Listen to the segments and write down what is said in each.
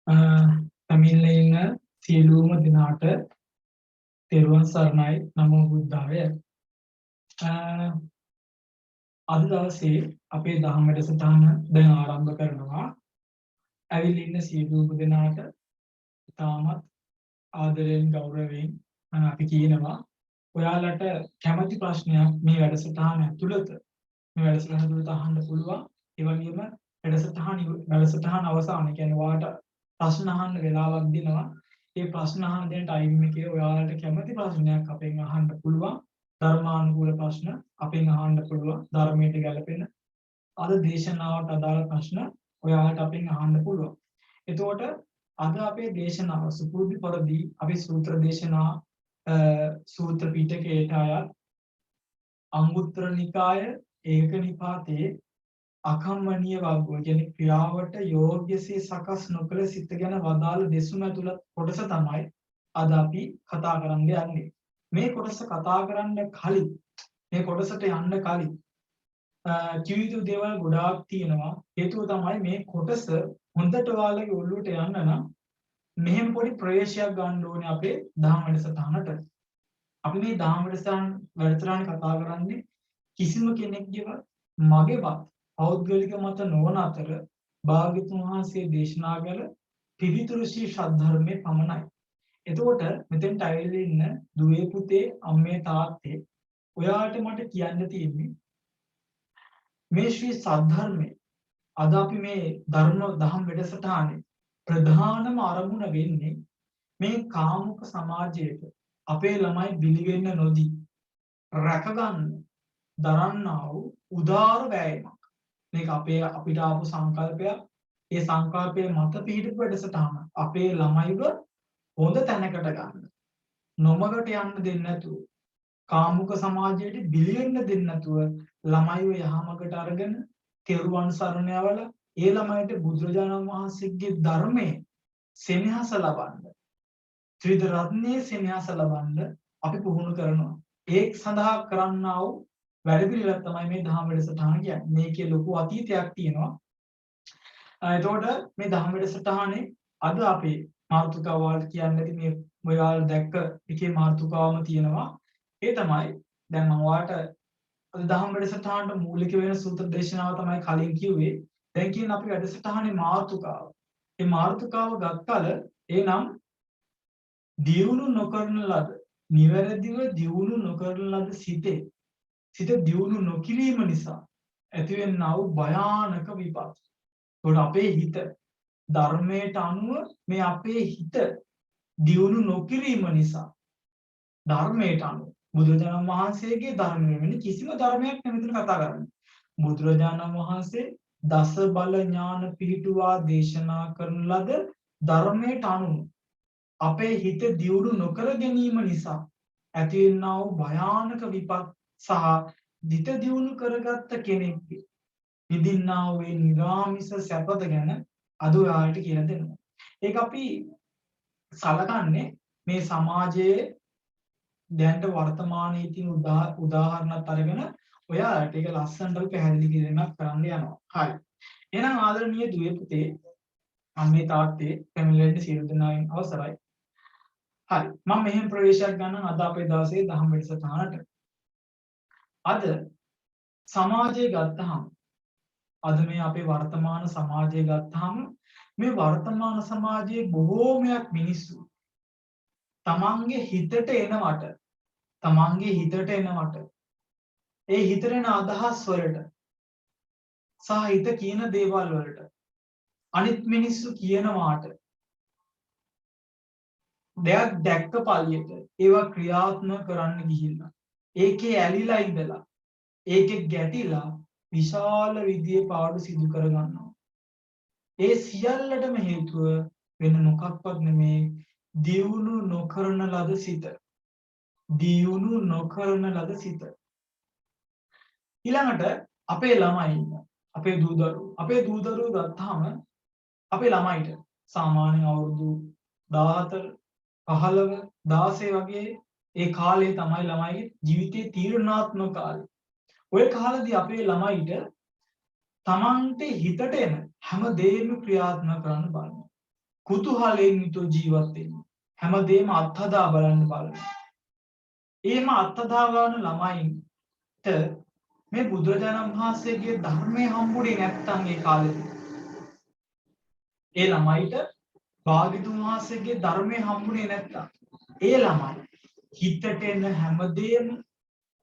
තමිල්ලේ ඉන්න සියලුම දිනාට තෙරුවන් සරණයි නමෝ බුද්ධාය. අද දවසේ අපේ දහම් වැඩසටහන දැන් ආරම්භ කරනවා. ඇවිල්ලා ඉන්න සියලුම දිනාට ඉතාමත් ආදරයෙන් ගෞරවයෙන් අපි කියනවා ඔයාලට කැමති ප්‍රශ්නයක් මේ වැඩසටහන ඇතුළත අහන්න පුළුවන්. ඒ වගේම වැඩසටහන අවසානයේ කියන්නේ ඔයාලට ප්‍රශ්න අහන්න වෙලාවක් දෙනවා. ඒ ප්‍රශ්න අහන දෙන ටයිම් එකේ ඔයාලට කැමති ප්‍රශ්නයක් අපෙන් අහන්න පුළුවන්. ධර්මානුකූල ප්‍රශ්න අපෙන් අහන්න පුළුවන්. ධර්මයට ගැලපෙන අද දේශනාවට අදාළ ප්‍රශ්න ඔයාලට අපෙන් අහන්න පුළුවන්. එතකොට අද අපේ දේශනාව සුපුරුදු පරිදි අපි සූත්‍ර දේශනා සූත්‍ර පිටකයට අයත් අංගුත්තර නිකාය ඒක නිපාතේ අකම්මනීය වග්ගය කියන්නේ ක්‍රියාවට යෝග්‍යසේ සකස් නොකළ සිත ගැන වදාළ දෙසුම ඇතුළත් කොටස තමයි අද අපි කතා කරන්න යන්නේ. මේ කොටස කතා කරන්න කලින් මේ කොටසට යන්න කලින් කිව් යුතු දේවල් ගොඩාක් තියෙනවා. හේතුව තමයි මේ කොටස හොඳට ඔයාලගේ ඔළුවට යන්න නම් මෙහෙම පොඩි ප්‍රවේශයක් ගන්න ඕනේ අපේ දහම් වැඩසටහනට. අපි මේ දහම් වැඩසටහන කතා කරන්නේ කිසිම කෙනෙක්ගේවත් මගේවත් පෞද්ගලික මත නොවන අතර භාග්‍යතුන් වහන්සේ දේශනා කළ පිවිතුරු ශ්‍රී ශාද්ධර්මයේ පමණයි. එතකොට මෙතෙන්ට ඇවිල්ලා ඉන්න දුවේ පුතේ අම්මේ තාත්තේ ඔයාලට මට කියන්න තියෙන්නේ මේ ශ්‍රී සද්ධර්මයේ අද අපි මේ දහම් වැඩසටහනේ ප්‍රධානම අරමුණ වෙන්නේ මේ කාමුක සමාජයට අපේ ළමයි බිලි වෙන්න නොදී රැකගන්න දරන්නා වූ උදාර වෑයමක්. මේක අපිට ආපු සංකල්පයක්. ඒ සංකල්පයේ මත පිහිටපු වැඩසටහන අපේ ළමයිව හොඳ තැනකට ගන්න. නොමගට යන්න දෙන්නේ නැතුව කාමුක සමාජයට බිලි වෙන්න දෙන්නේ නැතුව ළමයිව යහමගට අරගෙන තෙරුවන් සරණ යවලා ඒ ළමයිට බුදුරජාණන් වහන්සේගේ ධර්මයේ සෙනෙහස ලබන්න ත්‍රිවිධ රත්නයේ සෙනෙහස ලබන්න අපි පුහුණු කරනවා. ඒක සඳහා කරන්නා වූ වැඩ පිළිවෙලක් තමයි මේ දහම් වැඩසටහන කියන්නේ. මේකේ ලොකු අතීතයක් තියෙනවා. එතකොට මේ දහම් වැඩසටහනේ අද අපේ මාතෘකාව වලට කියන්නේ මේ ඔයාලා දැක්ක එකේ මාතෘකාවම තියෙනවා. ඒ තමයි දැන් මම ඔයාලට අද දහම් වැඩසටහනට මූලික වෙන සූත්‍ර දේශනාව තමයි කලින් කිව්වේ. දැන් කියන අපි වැඩසටහනේ මාතෘකාව. මේ මාතෘකාව ගත්තල එනම් දියුණු නොකරන ලද නිවැරදිව දියුණු නොකරන ලද සිත දියුණු නොකිරීම නිසා ඇතිවෙනා වූ භයානක විපාක. ඒකට අපේ හිත ධර්මයට අනුව මේ අපේ හිත දියුණු නොකිරීම නිසා ධර්මයට අනුව බුදුරජාණන් වහන්සේගේ ධර්මයෙන් වෙන කිසිම ධර්මයක් නෙමෙයි කතා කරන්නේ. බුදුරජාණන් වහන්සේ දස බල ඥාන පිහිටුවා දේශනා කරන ලද ධර්මයට අනුව අපේ හිත දියුණු නොකර ගැනීම නිසා ඇතිවෙනා වූ භයානක විපාක සහ දිත දියුණු කරගත්ත කෙනෙක්ගේ විඳින්නා වූ ඒ නිරාමිස සැපත ගැන අද ඔයාලට කියලා දෙනවා. ඒක අපි සලකන්නේ මේ සමාජයේ දැනට වර්තමානයේ තියෙන උදාහරණත් අරගෙන ඔයාලට ඒක ලස්සනට පැහැදිලි කිරීමක් කරන්න යනවා. හරි. එහෙනම් ආදරණීය දුවේ පුතේ අම්මේ තාත්තේ පැමිණෙන්න සියලු දෙනාගෙන් අවසරයි. හරි. මම මෙහෙම ප්‍රවේශයක් ගන්න අද අපේ දවසේ දහම් වැඩසටහනට. අද සමාජය ගත්තහම අද මේ අපේ වර්තමාන සමාජය ගත්තහම මේ වර්තමාන සමාජයේ බොහෝමයක් මිනිස්සු තමන්ගේ හිතට එනවට ඒ හිතට එන අදහස් වලට සහ හිත කියන දේවල් වලට අනිත් මිනිස්සු කියනවාට දෙයක් දැක්ක පළියට ඒවා ක්‍රියාත්මක කරන්න ගිහිල්ලා ඒකේ ඇලිලා ඉඳලා ඒකේ ගැටිලා විශාල විදියේ පාඩු සිදු කර ගන්නවා. ඒ සියල්ලටම හේතුව වෙන මොකක්වත් නෙමේ දියුණු නොකරන ලද සිත. ඊළඟට අපේ ළමයි අපේ දූ දරුවෝ ගත්තාම අපේ ළමයිට සාමාන්‍ය අවුරුදු 14 15 16 වගේ ඒ කාලේ තමයි ළමයිගේ ජීවිතේ තීරණාත්මක කාලේ. ඔය කාලේදී අපේ ළමයිට තමන්ට හිතට එන හැම දෙයක්ම ක්‍රියාත්මක කරන්න බලන්න. කුතුහලයෙන් යුතුව ජීවත් වෙන්නේ. හැමදේම අත්හදා බලන්න. එහෙම අත්හදා ගන්න ළමයින්ට මේ බුදුරජාණන් වහන්සේගේ ධර්මයේ හම්බුනේ නැත්තම් ඒ කාලෙදී ඒ ළමයිට භාග්‍යතුන් වහන්සේගේ ධර්මයේ හම්බුනේ නැත්තම් ඒ ළමයි හිතට එන හැමදේම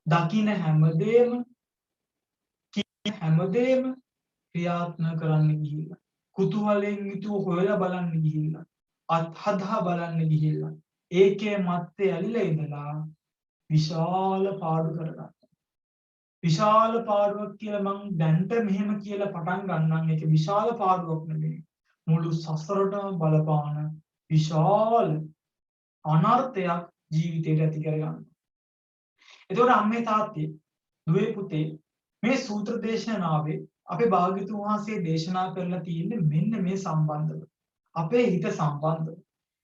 දකින හැමදේම කියන හැමදේම ක්‍රියාත්මක කරන්න ගිහිල්ලා කුතුහලයෙන් යුතුව හොයලා බලන්න ගිහිල්ලා අත්හදා බලන්න ගිහිල්ලා ඒකේ මැත්තේ ඇලිලා ඉඳලා විශාල පාඩු කරගත්තා. විශාල පාඩුවක් කියලා මං දැන්ට මෙහෙම කියලා පටන් ගන්නම්. ඒක විශාල පාඩුවක් නෙමෙයි. මුළු සසරටම බලපාන විශාල අනර්ථයක් ජීවිතයට ඇති කරගන්නවා. එතකොට අම්මේ තාත්තේ දුවේ පුතේ මේ සූත්‍ර දේශනාවේ අපේ භාග්‍යතුන් වහන්සේ දේශනා කරලා තියෙන්නේ මෙන්න මේ සම්බන්ධව. අපේ හිත සම්බන්ධව.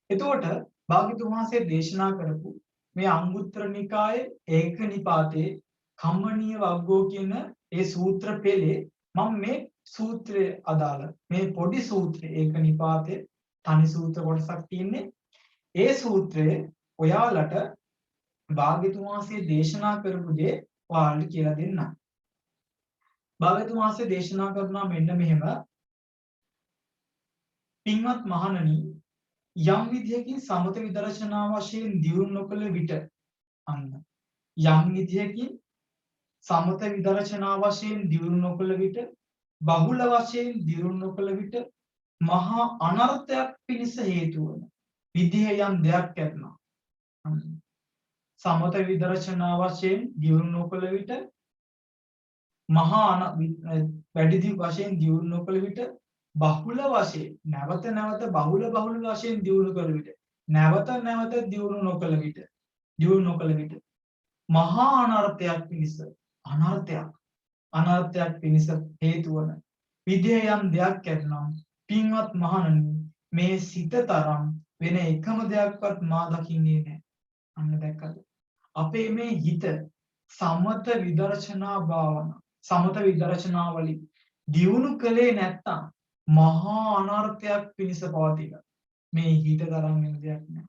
එතකොට භාග්‍යතුන් වහන්සේ දේශනා කරපු මේ අංගුත්තර නිකායේ ඒක නිපාතේ කම්මනීය වග්ගෝ කියන ඒ සූත්‍ර පෙළේ මම මේ සූත්‍රය අදාළ මේ පොඩි සූත්‍රය ඒක නිපාතේ තනි සූත්‍ර කොටසක් තියෙන්නේ. ඒ සූත්‍රයේ ඔයාලට භාග්‍යතුන් වහන්සේ දේශනා කරපු දේ ඔයාලට කියලා දෙන්නම්. භාග්‍යතුන් වහන්සේ දේශනා කරනවා මෙන්න මෙහෙම. පින්වත් මහණනි, යම් විදියකින් සමත විදර්ශනා වශයෙන් දියුණු නොකළ විට අන්න යම් විදියකින් සමත විදර්ශනා වශයෙන් දියුණු නොකළ විට බහුල වශයෙන් දියුණු නොකළ විට මහා අනර්ථයක් පිණිස හේතු වන විදිය යම් දෙයක් ඇතනවා. සමත විදර්ශනා වශයෙන් දියුණු නොකළ විට මහා වැඩි වශයෙන් දියුණු නොකළ විට බහුල වශයෙන් නැවත නැවත බහුල වශයෙන් දියුණු කළ විට නැවත නැවත දියුණු නොකළ විට මහා අනර්ථයක් පිණිස හේතු වන විදිය යම් දෙයක් ඇතනම් පින්වත් මහණනි, මේ සිත තරම් වෙන එකම දෙයක්වත් මා දකින්නේ නැහැ. අන්න දැක්කද? අපේ මේ හිත සමත විදර්ශනා වලින් දියුණු කළේ නැත්තම් මහා අනර්ථයක් පිණිස පවතින මේ හිත තරම් වෙන දෙයක් නෑ.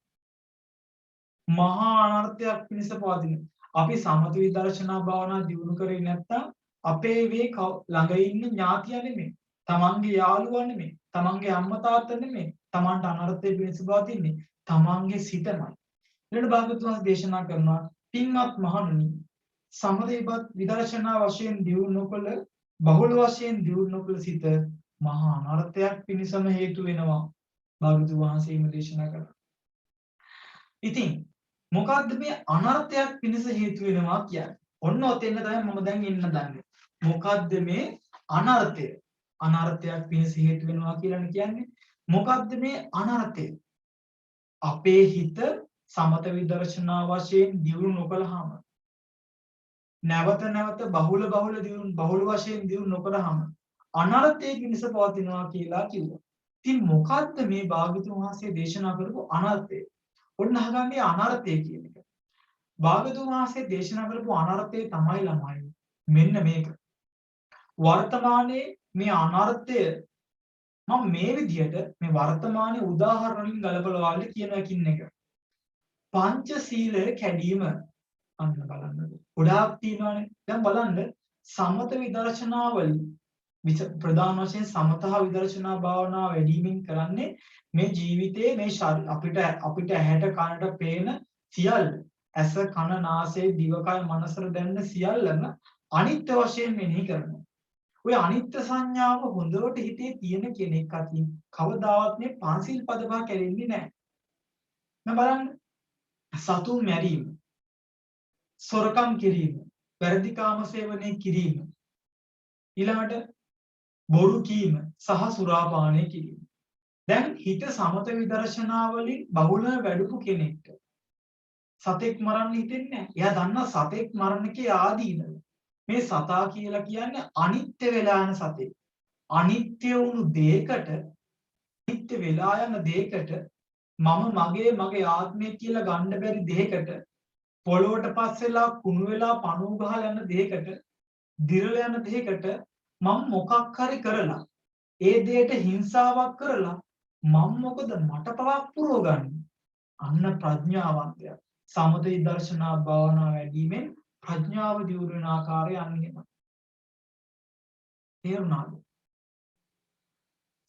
මහා අනර්ථයක් පිණිස පවතින. අපි සමත විදර්ශනා භාවනා දියුණු කරේ නැත්තම් අපේ වේ ළඟ ඉන්න ඥාතිය නෙමෙයි, තමන්ගේ යාළුවා නෙමෙයි, තමන්ගේ අම්මා තාත්තා නෙමෙයි, තමන්ට අනර්ථය පිණිස පවතින්නේ තමන්ගේ සිතමයි. ඊළඟ භාගතුන් දේශනා කරනවා පින්වත් මහණනි, සමත විදර්ශනා වශයෙන් දියුණු නොකළ බහුල වශයෙන් දියුණු නොකළ සිත මහා අනර්ථයක් පිණිසම හේතු වෙනවා. භාගතුන් වහන්සේම දේශනා කළා. ඉතින් මොකද්ද මේ අනර්ථයක් පිණිස හේතු වෙනවා කියන්නේ? ඔන්න ඔතෙන් තමයි මම දැන් ඉන්න දන්නේ. මොකද්ද මේ අනර්ථය? අනර්ථයක් පිණිස හේතු වෙනවා කියලා කියන්නේ මොකද්ද මේ අනර්ථය? අපේ හිත සමත විදර්ශනා වශයෙන් දියුණු නොකළාම නැවත නැවත බහුල වශයෙන් දියුණු නොකළාම අනර්ථයේ පිණිස පවතිනවා කියලා කිව්වා. ඉතින් මොකද්ද මේ භාග්‍යතුන් වහන්සේ දේශනා කරපු අනර්ථය? ඔන්න අහගන්න මේ අනර්ථය කියන එක. භාග්‍යතුන් වහන්සේ දේශනා කරපු අනර්ථය තමයි ළමයි මෙන්න මේක. වර්තමානයේ මේ අනර්ථය මම මේ විදිහට මේ වර්තමානයේ උදාහරණ වලින් ගලපලා වල කියන එකින් එක. පංචශීලය කැඩීම අන්න බලන්න. ගොඩාක් තියෙනවානේ. දැන් බලන්න සමත විදර්ශනාවලින් ප්‍රධාන වශයෙන් සමතහ විදර්ශනා භාවනා වැඩිමින් කරන්නේ මේ ජීවිතයේ මේ අපිට ඇහැට කනට පේන සියල්ල ඇස කන නාසය දිවකය මනසට දැනෙන සියල්ලම අනිත්‍ය වශයෙන් මෙනෙහි කරනවා. ඔය අනිත්‍ය සංඥාව හොඳට හිතේ තියෙන කෙනෙක් අතින් කවදාවත් මේ පංචශීල පද පහ කැඩෙන්නේ නැහැ. දැන් බලන්න සතුන් මැරීම, සොරකම් කිරීම, වැරදි කාම සේවනය කිරීම, ඊළඟට බොරු කීම සහ සුරාපානය කිරීම. දැන් හිත සමත විදර්ශනා වලින් බහුලව වැඩපු කෙනෙක්ට සතෙක් මරන්න හිතෙන්නේ නැහැ. එයා දන්නා සතෙක් මරන්නකේ ආදීනව. මේ සතා කියලා කියන්නේ අනිත්‍ය වෙලා යන සතෙක්. අනිත්‍ය වුණු දෙයකට, අනිත්‍ය වෙලා යන දෙයකට මගේ ආත්මය කියලා ගන්න බැරි දෙයකට, පොළොවට පස්සෙලා කුණු වෙලා පණුව ගහලා යන දෙයකට, දිරලා යන දෙයකට මම මොකක් හරි කරලා ඒ දෙයට හිංසාවක් කරලා මම මොකද මට පවක් පුරවගන්නේ? අන්න ප්‍රඥාවන්තය. සමත විදර්ශනා භාවනා වැඩිමෙන් ප්‍රඥාව දියුණු වෙන ආකාරය අන්නේ. තේරුණාද?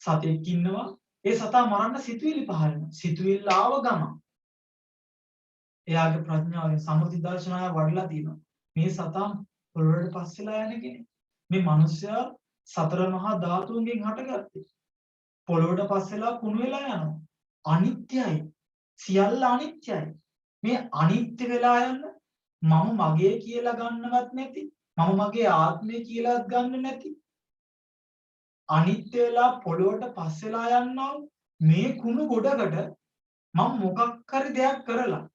සතෙක් ඉන්නවා ඒ සතා මරන්න සිතුවිලි පහළ වෙනවා. සිතුවිල්ල ආව ගමන් එයාගේ ප්‍රඥාවෙන් සමත විදර්ශනාව වඩලා තියෙනවා. මේ සතා පොළොවට පස්සෙලා යන කෙනෙක්. මේ මිනිස්සයා සතර මහා ධාතුන්ගෙන් හටගත්තේ. පොළොවට පස්සෙලා කුණු වෙලා යනවා. අනිත්‍යයි. සියල්ල අනිත්‍යයි. මේ අනිත්‍ය වෙලා යන මම මගේ කියලා ගන්නවත් නැති, මම මගේ ආත්මය කියලාත් ගන්න නැති, අනිත්‍ය වෙලා පොළොවට පස්සෙලා යනවා මේ කුණු ගොඩකට මම මොකක් හරි දෙයක් කරලා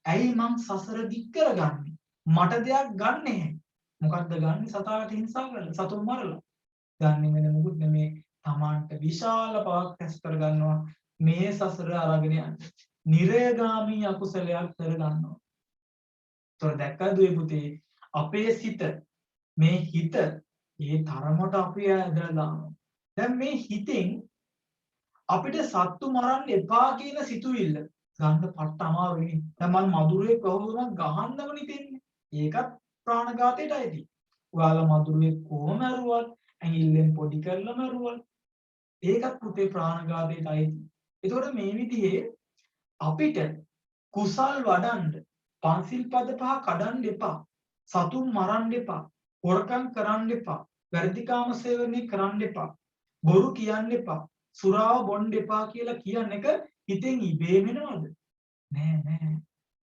ඇයි මං සසර දික් කරගන්නේ? මට දෙයක් ගන්නෙ නැහැ. මොකද්ද ගන්නෙ? සතාට හිංසා කරලා, සතුන් මරලා. ගන්නෙ වෙන මොකුත් නෙමේ. තමාන්ට විශාල පවක් රැස් කරගන්නවා මේ සසර අරගෙන යන්න. නිරයගාමී අකුසලයක් කරගන්නවා. තොර දැක්කද දුවේ පුතේ අපේ සිත මේ හිත ඒ තරමට අපි ඇදලා දානවා. දැන් මේ හිතෙන් අපිට සත්තු මරන්න එපා කියන සිතුවිල්ල ගන්න පට්ට අමාරුයි. දැන් මම මధుරේ කොහොමද ගහන්නවනේ තින්නේ. ඒකත් ප්‍රාණඝාතයට අයිති. ඔයාලා මధుරේ කොහොම මරුවත් ඇඟිල්ලෙන් පොඩි කරලා මරුවත් ඒකත් පුතේ ප්‍රාණඝාතයට අයිති. ඒතකොට මේ විදිහේ අපිට කුසල් වඩන්න පන්සිල් පද පහ කඩන්න එපා. සතුන් මරන්න එපා. හොරකම් කරන්න එපා. වැරදිකාම සේවනය කරන්න එපා. බොරු කියන්න එපා. සුරාව බොන්න එපා කියලා කියන එක හිතෙන් ඉබේම එනවද? නෑ.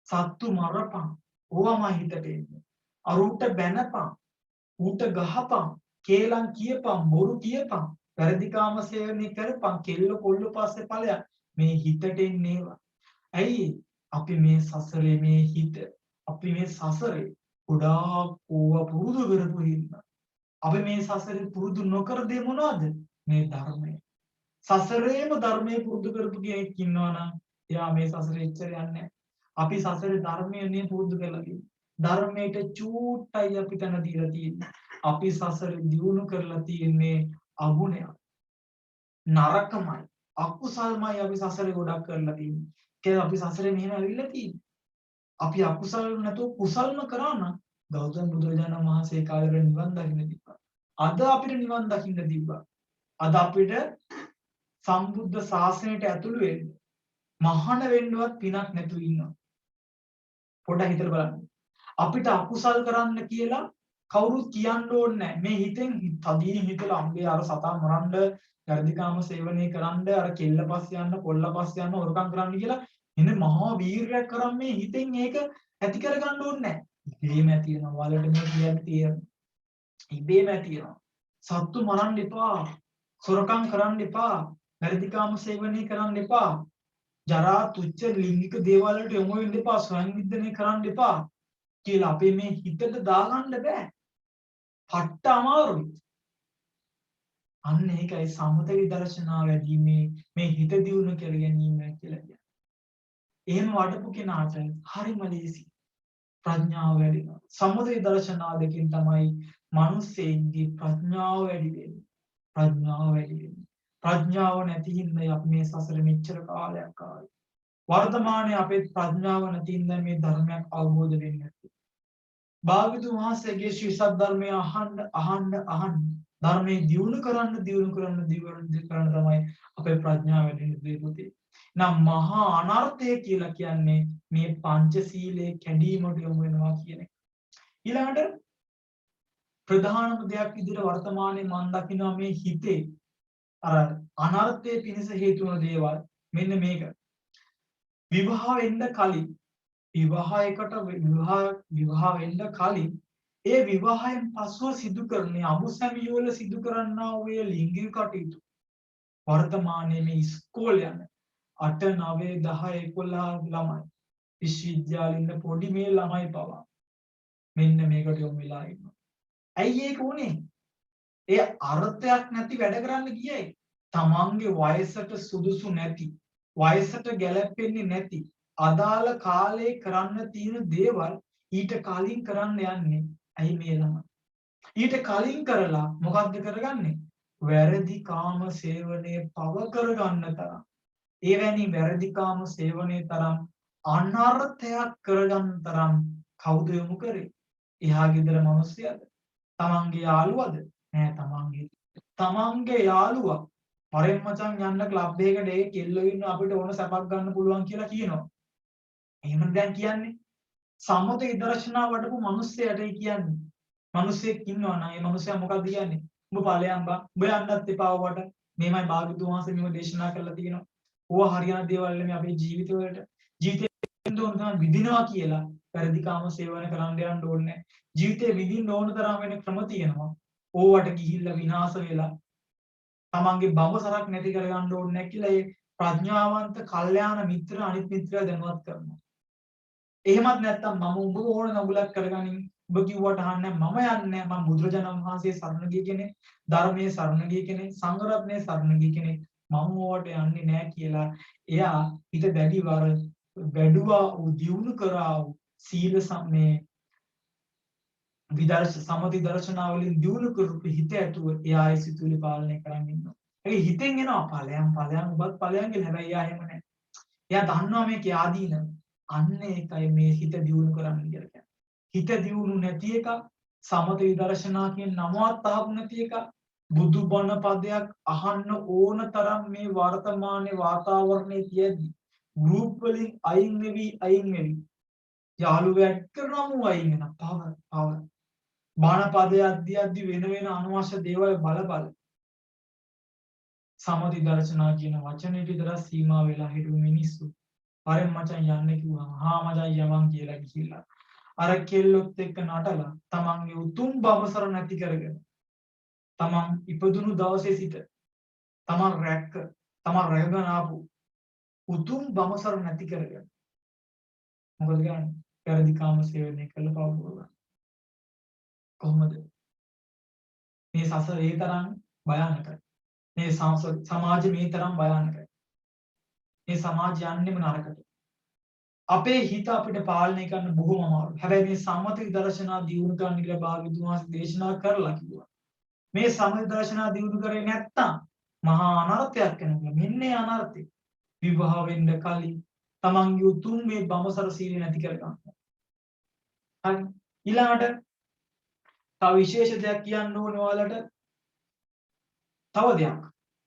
සත්තු මරපන්. ඕවම හිතට එන්නේ. අරුන්ට බැනපන්. ඌට ගහපන්. කේලම් කියපන්. බොරු කියපන්. වැරදිකාම සේවනය කරපන්. කෙල්ල කොල්ල පස්සේ ඵලයක්. මේ හිතට එන්නේ ඒවා. ඇයි අපි මේ සසරේ මේ හිත අපි මේ සසරේ ගොඩාක් ඕවා පුරුදු කරපු හින්දා අපි මේ සසරේ පුරුදු නොකර දේ මොනවද? මේ ධර්මය. සසරේම ධර්මයේ පුරුදු කරපු කෙනෙක් ඉන්නවනම් එයා මේ සසරේ ඉච්චර යන්නේ නැහැ. අපි සසරේ ධර්මයේ නේ පුරුදු කරලා තියෙන්නේ. ධර්මයට චූට්ටයි අපි තන දීලා තියෙන්නේ. අපි සසරේ දියුණු කරලා තියෙන්නේ අගුණයක්. නරකමයි. අකුසල්මයි අපි සසරේ ගොඩක් කරලා තියෙන්නේ. කියලා අපි සසරේ මෙහෙම ඇවිල්ලා තියෙන්නේ. අපි අකුසල් නැතුව කුසල්ම කරා නම් ගෞතම බුදුරජාණන් වහන්සේ කාලේ නිවන් දකින්න තිබ්බා. අද අපිට නිවන් දකින්න තිබ්බා. අද අපිට සම්බුද්ධ ශාසනයට ඇතුළු වෙන්න මහාන වෙන්නවත් පිනක් නැතුව ඉන්නවා. පොඩ්ඩක් හිතලා බලන්න. අපිට අකුසල් කරන්න කියලා කවුරුත් කියන්න ඕනේ නැහැ. මේ හිතෙන් තදින් හිතලා අම්බේ අර සතා මරන්න, වැඩිකාම සේවනය කරන්න, අර කෙල්ල පස්ස යන්න, කොල්ල පස්ස යන්න, හොරකම් කරන්න කියලා එන්න මහා වීරයක් කරන් මේ හිතෙන් ඒක ඇති කරගන්න ඕනේ නැහැ. ඉබේම ඇති වෙනවා. වලට මේ කියන්නේ තියෙනවා. ඉබේම ඇති වෙනවා. සත්තු මරන්න එපා. සොරකම් කරන්න එපා. වැඩිකාම සේවනය කරන්න එපා. ජරා තුච්ච ලිංගික දේවල් වලට යොමු වෙන්න එපා. ස්වයං විද්දනය කරන්න එපා. කියලා අපේ මේ හිතට දාගන්න බෑ. පට්ට අමාරුයි. අන්න ඒකයි සමත විදර්ශනා වැඩිමේ මේ හිත දියුණු කර ගැනීම කියලා කියන්නේ. එහෙම වඩපු කෙනාට හරිම ලේසි. ප්‍රඥාව වැඩි වෙනවා. සමත විදර්ශනා දෙකෙන් තමයි මිනිස්සෙන්ගේ ප්‍රඥාව වැඩි වෙන්නේ. ප්‍රඥාව නැති හින්දා අපි මේ සසර මෙච්චර කාලයක් ආවේ. වර්තමානයේ අපේ ප්‍රඥාව නැති හින්දා මේ ධර්මයක් අවබෝධ වෙන්නේ නැති. භාග්‍යවතුන් වහන්සේගේ ශ්‍රී සද්ධර්මය අහන්න ධර්මයේ දියුණු කරන්න තමයි අපේ ප්‍රඥාව වැඩි වෙන්නේ. නම් මහා අනර්ථය කියලා කියන්නේ මේ පංචශීලයේ කැඩීමට යොමු වෙනවා කියන එක. ඊළඟට ප්‍රධානම දෙයක් විදිහට වර්තමානයේ මම දකිනවා මේ හිතේ අර අනර්ථයේ පිණිස හේතු වන දේවල් මෙන්න මේක. විවාහ වෙන්න කලින් විවාහ වෙන්න කලින් ඒ විවාහයෙන් පසුව සිදු කරන අමුසැමියවල සිදු කරන්නා වූ ලිංගික කටයුතු වර්තමානයේ මේ ඉස්කෝලේ යන 8 9 10 11 ළමයි විශ්වවිද්‍යාලේ ඉන්න පොඩි මේ ළමයි පවා මෙන්න මේකට යොමු වෙලා ඉන්නවා. ඇයි ඒක උනේ? ඒ අර්ථයක් නැති වැඩ කරන්න ගියයි. තමන්ගේ වයසට සුදුසු නැති, වයසට ගැලපෙන්නේ නැති, අදාළ කාලේ කරන්න තියෙන දේවල් ඊට කලින් කරන්න යන්නේ. ඇයි මේ ළමයි? ඊට කලින් කරලා මොකද්ද කරගන්නේ? වැරදි කාම සේවනයේ පව කරගන්න තරම් එවැනි වැරදි කාම සේවනයේ තරම් අනර්ථයක් කරගන්න තරම් කවුද යොමු කරේ? එහා ගෙදර මිනිස්සුයද? තමන්ගේ යාළුවද? නෑ තමන්ගේ යාළුවා. පරෙන් මචං යන්න ක්ලබ් එකකට ඒ කෙල්ලෝ ඉන්න අපිට ඕන සැපක් ගන්න පුළුවන් කියලා කියනවා. එහෙම දැන් කියන්නේ සම්මත විදර්ශනා වඩපු මිනිස්සයාට කියන්නේ. මිනිස්සෙක් ඉන්නවා නම් ඒ මිනිස්සයා මොකද කියන්නේ? උඹ ඵලයන් බා. උඹ යන්නත් එපා ඔබට. මේමයි භාග්‍යතුන් වහන්සේ මෙව දේශනා කරලා තියෙනවා. ඕවා හරියන දේවල් නෙමෙයි අපේ ජීවිතවලට. ජීවිතේ දුන්න විදිනවා කියලා පරිදිකාම සේවන කරන්න යන්න ඕනේ. ජීවිතේ විඳින්න ඕන තරම් වෙන ක්‍රම තියෙනවා. ඕවට ගිහිල්ලා විනාශ වෙලා තමන්ගේ බඹසරක් නැති කරගන්න ඕනේ නැහැ කියලා ඒ ප්‍රඥාවන්ත කල්යාණ මිත්‍ර අනිත් මිත්‍රයා දැනුවත් කරනවා. එහෙමත් නැත්නම් මම උඹ ඕන නගුලක් කරගනින් උඹ කිව්වට අහන්නේ මම යන්නේ මම බුදුරජාණන් වහන්සේ සරණ ගිය කෙනෙක් ධර්මයේ සරණ ගිය කෙනෙක් සංඝ රත්නයේ සරණ ගිය කෙනෙක් මම ඕවට යන්නේ නැහැ කියලා එයා හිත දැඩිවර වැඩුවා දියුණු කරා සීල සම්මේ සමති දර්ශනාවලින් දියුණු කරපු හිත ඇතුව එයා ඒ සිතුවිලි පාලනය කරන් ඉන්නවා. ඒ හිතෙන් එනවා ඵලයන් ඔබත් ඵලයන් කියලා. හැබැයි එයා එහෙම නැහැ. එයා දන්නවා මේකේ ආදීනව. අන්න ඒකයි මේ හිත දියුණු කරන්න කියලා කියන්නේ. හිත දියුණු නැති එක සමත විදර්ශනා කියන නමවත් අහපු නැති එක බුදුබණ පදයක් අහන්න ඕන තරම් මේ වර්තමානයේ වාතාවරණයේ තියෙද්දි ගෲප් වලින් අයින් වෙවි යාළුවෝ ඇඩ් කරනමු අයින් වෙන පව බණ පදයේ අධ්‍ය වෙන අනවශ්‍ය දේවල් බල සමති දර්ශනා කියන වචනේ විතර සීමා වෙලා හිටු මිනිස්සු පරෙන් මචං යන්න කිව්වම හා මචං යමන් කියලා ගිහිල්ලා අර කෙල්ලොත් එක්ක නටලා තමන්ගේ උතුම් බවසර නැති කරගෙන තමන් ඉපදුණු දවසේ සිට තමන් රැකගෙන ආපු උතුම් බවසර නැති කරගෙන මොකද ගන්නේ? පෙරදි කාම සේවනය කළ පවුල කොහොමද මේ සසර ඒ තරම් භයානකයි. මේ සමාජය මේ තරම් භයානකයි. මේ සමාජය යන්නේම නරකට. අපේ හිත අපිට පාලනය කරන්න බොහොම අමාරුයි. හැබැයි මේ සම්මත විදර්ශනා දියුණු කරන්න කියලා භාග්‍යවතුන් වහන්සේ දේශනා කරලා කිව්වා. මේ සම්මත විදර්ශනා දියුණු කරේ නැත්තම් මහා අනර්ථයක් වෙනවා. මෙන්න ඒ අනර්ථය. විවාහ වෙන්න කලින් තමන්ගේ උතුම් මේ බඹසර සීලය නැති කර ගන්න. හරි. ඊළඟට තව විශේෂ දෙයක් කියන්න ඕනේ ඔයාලට. තව දෙයක්.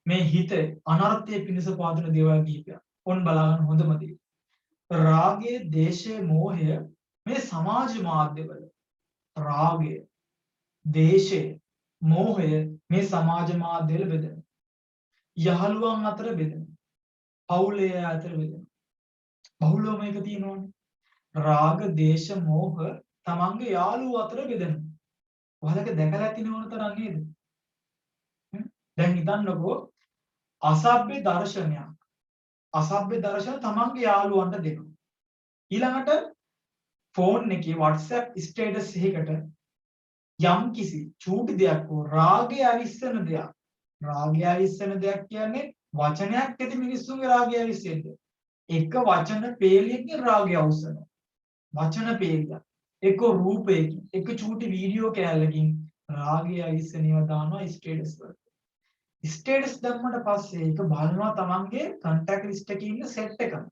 මේ හිත අනර්ථයේ පිණිස පාදන දේවල් කිහිපයක්. ඔන්න බලන්න හොඳම දේ. රාගය, දේශය, මෝහය මේ සමාජ මාධ්‍යවල රාගය, දේශය, මෝහය මේ සමාජ මාධ්‍යවල බෙදෙනවා. යහළුවන් අතර බෙදෙනවා. පවුලේ අතර බෙදෙනවා. බහුලව මේක තියෙනවනේ. රාග, දේශ, මෝහ තමන්ගේ යාළුවෝ අතර බෙදෙනවා. ඔයාලක දැකලා ඇතිනේ ඕන තරම් නේද? දැන් හිතන්නකෝ අසභ්‍ය දර්ශනයක්. අසභ්‍ය දර්ශන තමන්ගේ යාළුවන්ට දෙනවා. ඊළඟට ෆෝන් එකේ WhatsApp ස්ටේටස් එකකට යම් කිසි චූටි දෙයක් හෝ රාගය අවිස්සන දෙයක්. රාගය අවිස්සන දෙයක් කියන්නේ වචනයක් ඇති මිනිස්සුන්ගේ රාගය අවිස්සෙද්ද. එක වචන පේලියකින් රාගය අවසනවා. වචන පේලියක්. එක රූපයකින්, එක චූටි වීඩියෝ කෑල්ලකින් රාගය අවිස්සනියව දානවා ස්ටේටස් වලට. ස්ටේටස් දැම්මට පස්සේ ඒක බලනවා තමන්ගේ කන්ටැක්ට් ලිස්ට් එකේ ඉන්න සෙට් එකම.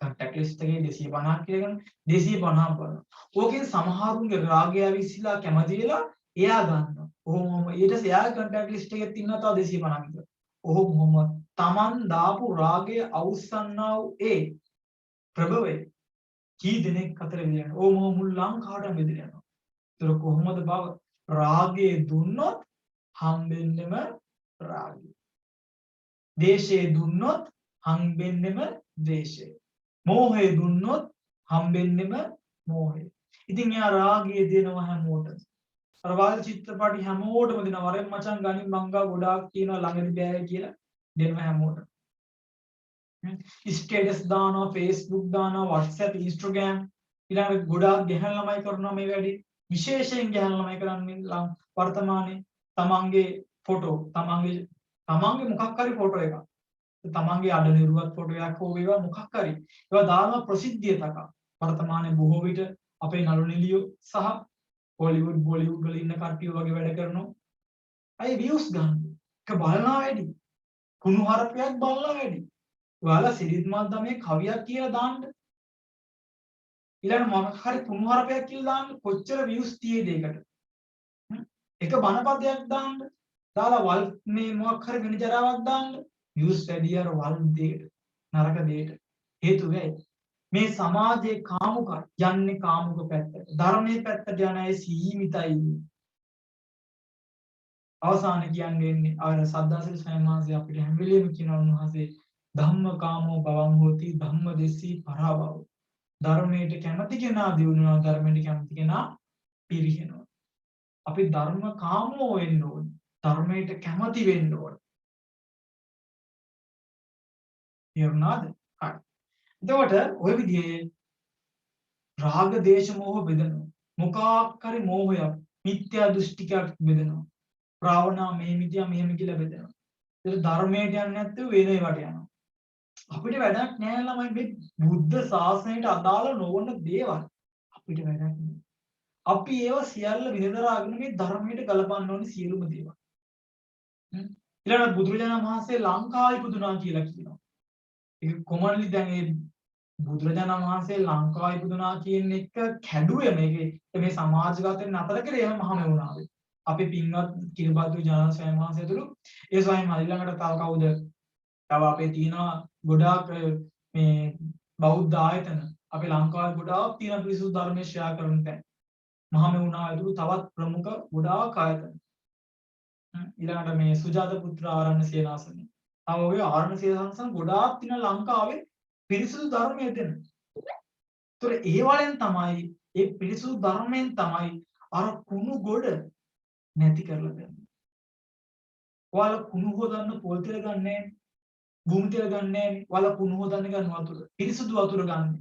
කන්ටැක්ට් ලිස්ට් එකේ 250ක් කියලා ගන්න 250ක් බලනවා. ඕකෙන් සමහරුන්ගේ රාගය විශ්ලා කැමති වෙලා එයා ගන්නවා. ඔහොම ඊට පස්සේ එයාගේ කන්ටැක්ට් ලිස්ට් එකේ තියෙනවා තව 250ක් විතර. ඔහොම තමන් දාපු රාගය අවුස්සන්නා වූ ඒ ප්‍රභවය කී දෙනෙක් අතර විදිනවා. ඕම මුල් ලංකාවටම බෙදලා යනවා. ඒතර කොහොමද බව රාගය දුන්නොත් හම්බෙන්නෙම රාගය. දේශය දුන්නොත් හම්බෙන්නෙම දේශය. මෝහය දුන්නොත් හම්බෙන්නෙම මෝහය. ඉතින් එයා රාගය දෙනවා හැමෝටම. අර වාල් චිත්‍රපටි හැමෝටම දෙනවා. වරෙන් මචං ගනින් මංගා ගොඩාක් කියනවා ළඟදී බෑ කියලා දෙනවා හැමෝටම. ස්ටේටස් දානවා, Facebook දානවා, WhatsApp, Instagram ඊළඟ ගොඩාක් ගැහැණු ළමයි කරනවා මේ වැඩේ. විශේෂයෙන් ගැහැණු ළමයි කරන්නේ වර්තමානයේ තමන්ගේ ෆොටෝ, තමන්ගේ මොකක් හරි ෆොටෝ එකක්. තමන්ගේ අඩ නිරුවත් ෆොටෝ එකක් හෝ වේවා මොකක් හරි. ඒවා දානවා ප්‍රසිද්ධිය තකා. වර්තමානයේ බොහෝ විට අපේ නළු නිළියෝ සහ හොලිවුඩ්, බොලිවුඩ් වල ඉන්න කට්ටිය වගේ වැඩ කරනවා. අය views ගන්න. ඒක බලනවා වැඩි. කුණු හරපයක් බලනවා වැඩි. ඔයාලා සිරිත් මද්දමේ කවියක් කියලා දාන්න. ඊළඟ මොකක් හරි කුණු හරපයක් කියලා දාන්න කොච්චර views තියෙද ඒකට. එක බණපදයක් දාන්න. දාලා වල් මේ මොකක් හරි වෙන ජරාවක් දාන්න. views වැඩි අර වල් දෙයට. නරක දෙයට. හේතුව ඇයි? මේ සමාජයේ කාමුකයි යන්නේ කාමුක පැත්තට. ධර්මයේ පැත්තට යන අය සීමිතයි. අවසාන කියන්නේ අර සද්දාසිරි ස්වාමීන් වහන්සේ අපිට හැම වෙලෙම කියන උන්වහන්සේ ධම්මකාමෝ භවං හෝති ධම්මදෙස්සී පරාභව. ධර්මයට කැමති කෙනා දියුණුවා ධර්මයට කැමති කෙනා පිරිහෙනවා. අපි ධර්මකාමෝ වෙන්න ඕනේ. ධර්මයට කැමති වෙන්න ඕනේ. තේරුණාද? හරි. එතකොට ওই විදිහේ රාග දේශ මොහ බෙදෙනවා. මොකක් හරි මෝහයක් මිත්‍යා දෘෂ්ටිකයක් බෙදෙනවා. රාවණා මෙහෙම හිටියා මෙහෙම කියලා බෙදෙනවා. ඒක ධර්මයට යන්නේ නැත්නම් වෙන ඒවාට යනවා. අපිට වැඩක් නෑ ළමයි මේ බුද්ධ ශාසනයට අදාළ නොවන දේවල් අපිට වැඩක් නෑ. අපි ඒව සියල්ල විඳදරාගෙන මේ ධර්මයට ගලපන්න ඕනේ සියලුම දේවල්. ඊළඟ බුදුරජාණන් වහන්සේ ලංකාවේ ඉපදුනා කියලා කියනවා. ඒක කොමන්ලි දැන් ඒ බුදුරජාණන් වහන්සේ ලංකාවේ ඉපදුනා කියන එක කැඩුවේ මේ සමාජගතෙන් නතර කරේ එහෙම මහමෙවුනාවේ. අපේ පින්වත් කිරිබාදු ඥාන ස්වාමීන් වහන්සේ ඇතුළු ඒ ස්වාමීන් වහන්සේ ළඟට තව කවුද? තව අපේ තියෙනවා ගොඩාක් මේ බෞද්ධ ආයතන අපේ ලංකාවේ ගොඩාක් තියෙන පිරිසුදු ධර්මයේ ශ්‍රේයා කරන තැන්. මහමෙවුනාව ඇතුළු තවත් ප්‍රමුඛ ගොඩාක් ආයතන. ඊළඟට මේ සුජාත පුත්‍ර ආරණ්‍ය සේනාසන. තව ඔය ආරණ්‍ය සේනාසන ගොඩාක් තියෙන ලංකාවේ පිරිසුදු ධර්මයේ දෙන. ඒතර ඒ වලින් තමයි ඒ පිරිසුදු ධර්මයෙන් තමයි අර කුණු ගොඩ නැති කරලා දෙන්නේ. ඔයාලා කුණු හොදන්න පොල් තෙල ගන්නෑ. භූමි තෙල ගන්නෑ. ඔයාලා කුණු හොදන්න ගන්න වතුර. පිරිසුදු වතුර ගන්න.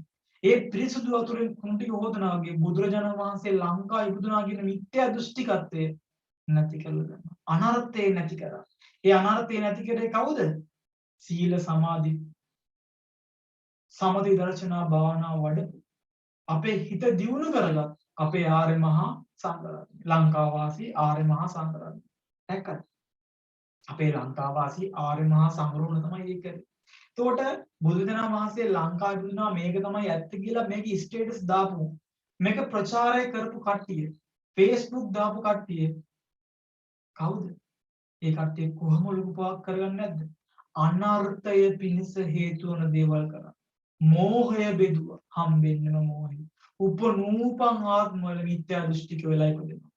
ඒ පිරිසුදු වතුරෙන් කුණු ටික හොදනවා වගේ බුදුරජාණන් වහන්සේ ලංකාවේ ඉපදුනා කියන මිත්‍යා දෘෂ්ටිකත්වය නැති කරලා ගන්නවා. අනර්ථය නැති කරා. ඒ අනර්ථය නැති කරේ කවුද? සීල සමාධි සමථ දර්ශනා භාවනා වඩ අපේ හිත දියුණු කරගත් අපේ ආර්ය මහා සංඝරත්නය. ලංකාවාසී ආර්ය මහා සංඝරත්නය. දැක්කද? අපේ ලංකාවාසී ආර්ය මහා සංඝරත්නය තමයි ඒක. එතකොට බුදුදහම වහන්සේ ලංකාවේ ඉපදුනා මේක තමයි ඇත්ත කියලා මේක ස්ටේටස් දාපු මේක ප්‍රචාරය කරපු කට්ටිය Facebook දාපු කට්ටිය කවුද? ඒ කට්ටිය කොහොම ලොකු පාක් කරගන්නේ නැද්ද? අනර්ථය පිණිස හේතු වන දේවල් කරා. මෝහය බෙදුවා. හම්බෙන්නම මෝහය. උපනූපං ආත්ම වල මිත්‍යා දෘෂ්ටික වෙලා ඉපදෙනවා.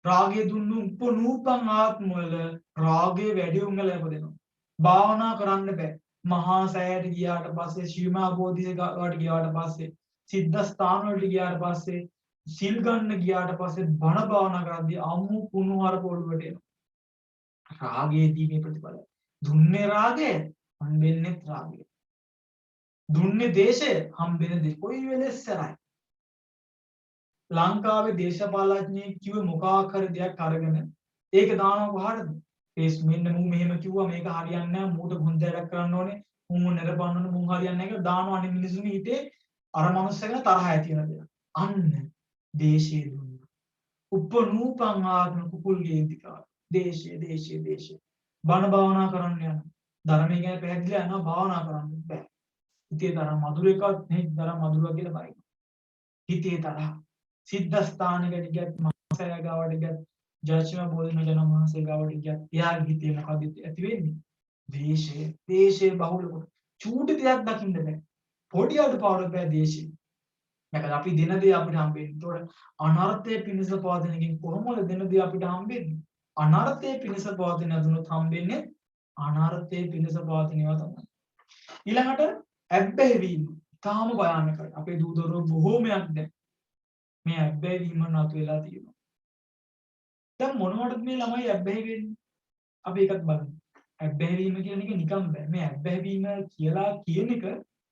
රාගය දුන්නු උපනූපං ආත්ම වල රාගයේ වැඩි උංගල ඉපදෙනවා. භාවනා කරන්න බෑ. මහා සෑයට ගියාට පස්සේ ශීමා බෝධිසත්වයට ගියාට පස්සේ සිද්ධාස්ථාන වලට ගියාට පස්සේ සිල් ගන්න ගියාට පස්සේ බණ භාවනා කරද්දී අම්මු කුණු හරප ඔළුවට එනවා. රාගයේදී මේ ප්‍රතිඵලය. දුන්නේ රාගය, හම්බෙන්නේ රාගය. දුන්නේ දේශය, හම්බෙන්නේ දේශය. කොයි වෙලෙස්සරයි. ලංකාවේ දේශපාලඥයෙක් කිව්ව මොකක් හරි දෙයක් අරගෙන ඒක දානවා කොහටද? මෙන්න මම මෙහෙම කිව්වා මේක හරියන්නේ නැහැ මූට ගුන්දයක් කරන්න ඕනේ මම නරඹන්න ඕනේ මම හරියන්නේ නැහැ කියලා දානවා අනිත් මිනිස්සුන්ගේ හිතේ අර මනුස්සයගෙන තරහ ඇති වෙන දෙයක්. අන්න දේශයේ දුන්නා. උපනූපං ආත්ම කුකුල් ගේන්තිකා. දේශය. බණ භාවනා කරන්න යන. ධර්මයේ ගැන පැහැදිලිලා යනවා භාවනා කරන්න බෑ. හිතේ තරහ මధుරයකවත් නෙයි තරහ මధుරවා කියලා බයි. හිතේ තරහ. සිද්ධාස්ථානකට ගියත් මහසය ගාවට ගියත් ජාතිම බෝධිනජන මහසය ගාවට ගියත් එයාගේ හිතේ මොකද ඇති වෙන්නේ? දේශය බහුල කොට. චූටි දෙයක් දකින්න බෑ. පොඩි අඩුපාඩුවක් බෑ දේශය. නැකද අපි දෙන දේ අපිට හම්බෙන්නේ. ඒතකොට අනර්ථයේ පිණිස පවතින එකෙන් කොහොමද දෙන දේ අපිට හම්බෙන්නේ? අනර්ථයේ පිණිස පවතින දුනොත් හම්බෙන්නේ අනර්ථයේ පිණිස පවතින ඒවා තමයි. ඊළඟට ඇබ්බැහි වීම. තාම භයානකයි. අපේ දූ දරුවෝ බොහෝමයක් දැන් මේ ඇබ්බැහි වීම නතු වෙලා තියෙනවා. දැන් මොනවටද මේ ළමයි ඇබ්බැහි වෙන්නේ? අපි ඒකත් බලමු. ඇබ්බැහි වීම කියන එක නිකම් බෑ. මේ ඇබ්බැහි වීම කියලා කියන එක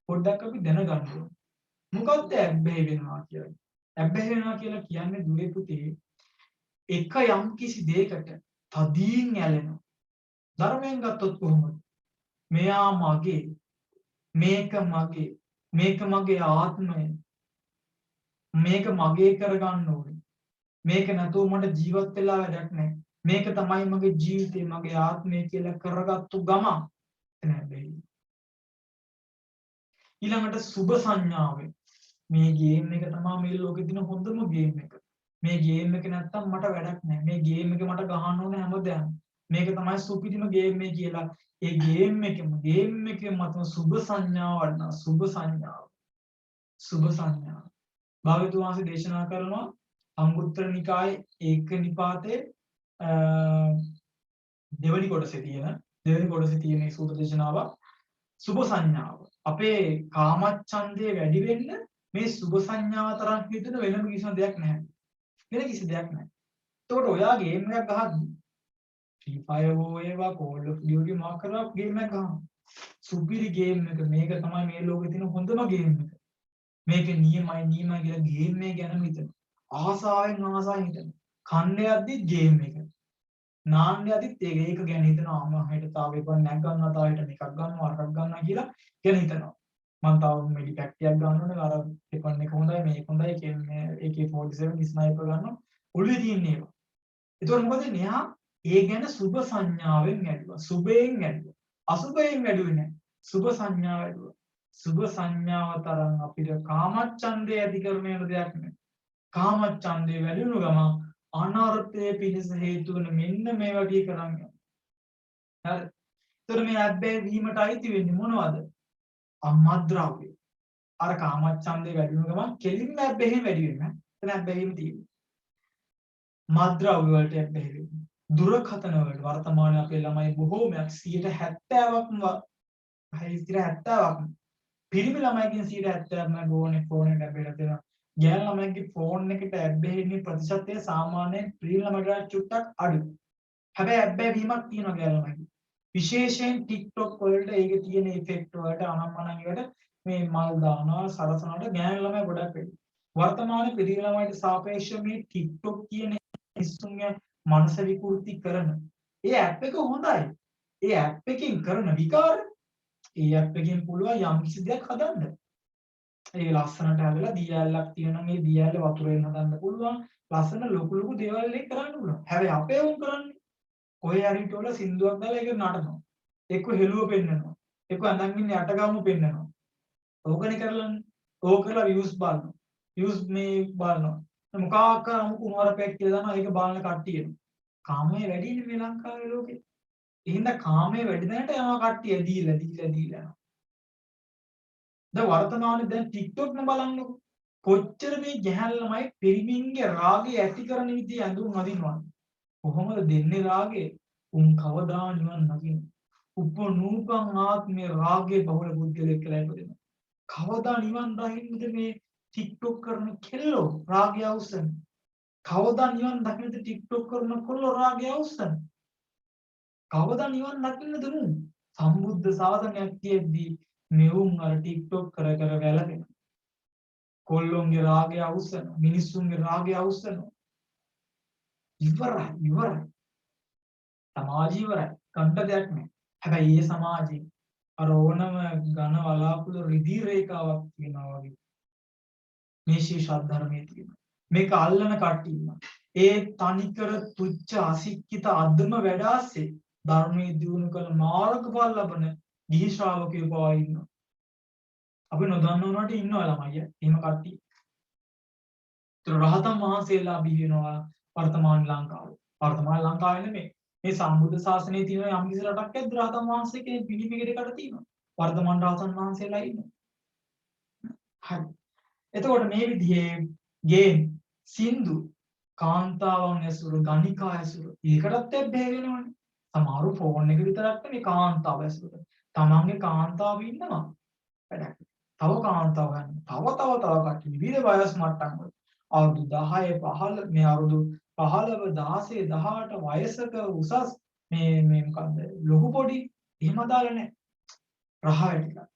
පොඩ්ඩක් අපි දැනගන්න ඕනේ. මොකක්ද ඇබ්බැහි වෙනවා කියන්නේ? ඇබ්බැහි වෙනවා කියලා කියන්නේ දුවේ පුතේ එක යම් කිසි දෙයකට තදින් ඇලෙනවා. ධර්මයෙන් ගත්තොත් කොහොමද? මෙයා මගේ, මේක මගේ ආත්මය, මේක මගේ කරගන්න ඕනේ. මේක නැතුව මට ජීවත් වෙලා වැඩක් නැහැ. මේක තමයි මගේ ජීවිතේ මගේ ආත්මය කියලා කරගත්තු ගම නෑ. ඊළඟට සුබ සංඥාවෙන් මේ ගේම් එක තමයි මේ ලෝකෙ දින හොඳම ගේම් එක. මේ ගේම් එක නැත්තම් මට වැඩක් නැහැ. මේ ගේම් එක මට ගහන්න ඕනේ හැමදාම. මේක තමයි සුපිරිම ගේම් එක කියලා. ඒ ගේම් එකේ මතම සුබ සංඥාව වඩනවා. සුබ සංඥාව. සුබ සංඥාව. භාග්‍යවතුන් වහන්සේ දේශනා කරනවා අංගුත්තර නිකායේ ඒක නිපාතේ දෙවනි කොටසේ තියෙන මේ සූත්‍ර දේශනාව සුබ සංඥාව. අපේ කාමච්ඡන්දය වැඩි වෙන්න මේ සුබ සංඥාව තරම් හිතන වෙනම කිසිම දෙයක් නැහැ. වෙන කිසි දෙයක් නැහැ. ඒකට ඔයා ගේම් එකක් ගහද්දි Free Fire හෝ ඒවා Call of Duty මොකක් කරලා ගේම් එකක් ගහනවා. සුපිරි ගේම් එක මේක තමයි මේ ලෝකේ තියෙන හොඳම ගේම් එක. මේක නියමයි කියලා ගේම් එක ගැන හිතන. ආසාවෙන් හිතන. කන්නේ යද්දි ගේම් එක. නාන්න යද්දිත් ඒක ගැන හිතනවා. අම්මා හිට තාම එක නැග්ගන්නවා තාම හිට එකක් ගන්නවා අරක් ගන්නවා කියලා ගැන හිතනවා. මම තව මෙඩි පැක්ටියක් ගන්න ඕනේ අර වෙපන් එක හොඳයි මේක හොඳයි කියන්නේ AK47 ස්නයිපර් ගන්නවා. ඔළුවේ තියෙන ඒවා. ඒතකොට මොකද මෙයා ඒ ගැන සුබ සංඥාවෙන් ඇදුවා. සුබයෙන් ඇදුවා. අසුබයෙන් ඇදුවේ නැහැ. සුබ සංඥාව ඇදුවා. සුබ සංඥාව තරම් අපිට කාමච්ඡන්දය ඇති කරන දෙයක් නෙමෙයි. කාමච්ඡන්දේ වැඩි වුණු ගමන් අනර්ථයේ පිණිස හේතු වෙන මෙන්න මේ වගේ කරන් යනවා. හරි. ඒතර මේ අබ්බේ වීමට අයිති වෙන්නේ මොනවද? අමද්ද්‍රව්‍ය. අර කාමච්ඡන්දේ වැඩි වුණු ගමන් කෙලින්ම අබ්බේ වැඩි වෙනවා. එතන අබ්බේ වීම තියෙනවා. මද්ද්‍රව්‍ය වලට අබ්බේ වෙනවා. දුරකථන වලට වර්තමානයේ අපේ ළමයි බොහෝමයක් 70%ක්ම 70%ක්ම පිරිමි ළමයිගෙන් 70%ක්ම ෆෝන් එකට බෙදලා දෙනවා. ගෑනු ළමයිගේ ෆෝන් එකට ඇබ්බැහි වෙන ප්‍රතිශතය සාමාන්‍යයෙන් පිරිමි ළමයිට චුට්ටක් අඩුයි. හැබැයි ඇබ්බැහි වීමක් තියෙනවා ගෑනු ළමයිගේ. විශේෂයෙන් TikTok වලට ඒකේ තියෙන ඉෆෙක්ට් වලට අනම්මනම් ඒකට මේ මල් දානවා සරසනට ගෑනු ළමයි ගොඩක් වෙයි. වර්තමානයේ පිරිමි ළමයිට සාපේක්ෂව මේ TikTok කියන ඉස්සුන්ගේ මනස විකෘති කරන ඒ ඇප් එක හොඳයි. ඒ ඇප් එකෙන් කරන විකාර ඒ ඇප් එකෙන් පුළුවන් යම් කිසි දෙයක් හදන්න. ඒ ලස්සනට හදලා දියැලක් තියෙනවා මේ දියැල වතුරෙන් හදන්න පුළුවන්. ලස්සන ලොකු ලොකු දේවල් එක කරන්න පුළුවන්. හැබැයි අපේ උන් කරන්නේ කොහේ හරි ටෝල සින්දුවක් දාලා ඒක නටනවා. එක්ක හෙළුව පෙන්නනවා. එක්ක අඳන් ඉන්නේ අටගාමු පෙන්නනවා. ඕකනේ කරලන්නේ. ඕක කරලා views බලනවා. views මේ බලනවා. මොකක් කරා කුමාරපැක් කියලා දානවා ඒක බලන කට්ටිය. කාමයේ වැඩිනේ මේ ලංකාවේ ලෝකේ. එහෙනම් කාමයේ වැඩි දැනට යනවා කට්ටිය දීලා යනවා. දැන් වර්තමානයේ දැන් TikTok න බලන්නකො. කොච්චර මේ ගැහැණු ළමයි පිරිමින්ගේ රාගය ඇති කරන විදිහ ඇඳුම් අඳිනවද? කොහොමද දෙන්නේ රාගය? උන් කවදා නිවන් නගින්න. උපනූපං ආත්මේ රාගයේ බහුල බුද්ධිලෙක් කියලා ඉපදෙනවා. කවදා නිවන් දකින්නද මේ TikTok කරන කෙල්ලෝ රාගය අවසන්? කවදා නිවන් දකින්නද TikTok කරන කොල්ලෝ රාගය අවසන්? කවදා නිවන් දකින්නද නුන්? සම්බුද්ධ ශාසනයක් තියෙද්දී මෙවුන් අර TikTok කර වැළපෙන. කොල්ලොන්ගේ රාගය අවසන්, මිනිස්සුන්ගේ රාගය අවසන්. ඉවරයි. සමාජය ඉවරයි. කණ්ඩ දෙයක් නැහැ. හැබැයි මේ සමාජයේ අර ඕනම ඝන වලාකුළු රිදී රේඛාවක් තියෙනවා වගේ. මේ ශීර්ෂ ධර්මයේ තියෙනවා. මේක අල්ලන කට්ටිය ඉන්නවා. ඒ තනිකර තුච්ච අසික්කිත අද්දම වැඩාසේ ධර්මයේ දියුණු කළ මාර්ගඵල ලබන ගිහි ශ්‍රාවකයෝ පවා ඉන්නවා. අපි නොදන්න උනාට ඉන්නවා ළමයි. එහෙම කට්ටිය. ඒතර රහතන් වහන්සේලා බිහි වෙනවා වර්තමාන ලංකාවේ. වර්තමාන ලංකාවේ නෙමෙයි. මේ සම්බුද්ධ ශාසනයේ තියෙන යම් කිසි රටක් ඇද්ද රහතන් වහන්සේ කෙනෙක් පිළිපිකේකට තියෙනවා. වර්තමාන රහතන් වහන්සේලා ඉන්නවා. හරි. එතකොට මේ විදිහේ ගේම් සින්දු කාන්තාවන් ඇසුරු ගණිකා ඇසුරු ඒකටත් බැහැ වෙනවනේ. සමහරු ෆෝන් එක විතරක් නෙමෙයි කාන්තාව ඇසුරු. තමන්ගේ කාන්තාව ඉන්නවා. වැඩක්. තව කාන්තාව ගන්න. තව කට්ටිය විවිධ වයස් මට්ටම් වල. අවුරුදු 10 15 මේ අවුරුදු 15 16 18 වයසක උසස් මේ මොකද්ද ලොකු පොඩි එහෙම දාලා නැහැ. රහ වැටිලා.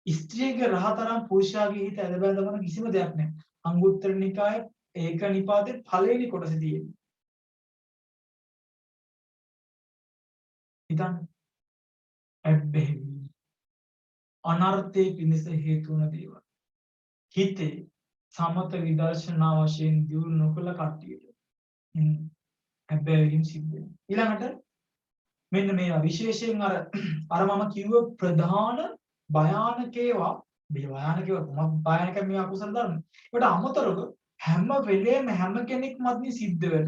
ස්ත්‍රියගේ රහ තරම් පුරුෂයාගේ හිත ඇද බැඳවන කිසිම දෙයක් නැහැ. අංගුත්තර නිකායේ ඒක නිපාතේ පළවෙනි කොටසේ තියෙනවා. හිතන්න. ඇබ්බැහි අනර්ථයේ පිණිස හේතු වන දේවල්. හිතේ සමත විදර්ශනා වශයෙන් දියුණු නොකළ කට්ටියට හැබැයිම සිද්ධ වෙනවා. ඊළඟට මෙන්න මේ විශේෂයෙන් අර මම කිව්ව ප්‍රධාන භයානක ඒවා මේ භයානක ඒවා කොහොමද භයානක මේ අකුසල ධර්ම. ඒකට අමතරව හැම වෙලේම හැම කෙනෙක්මත් සිද්ධ වෙන.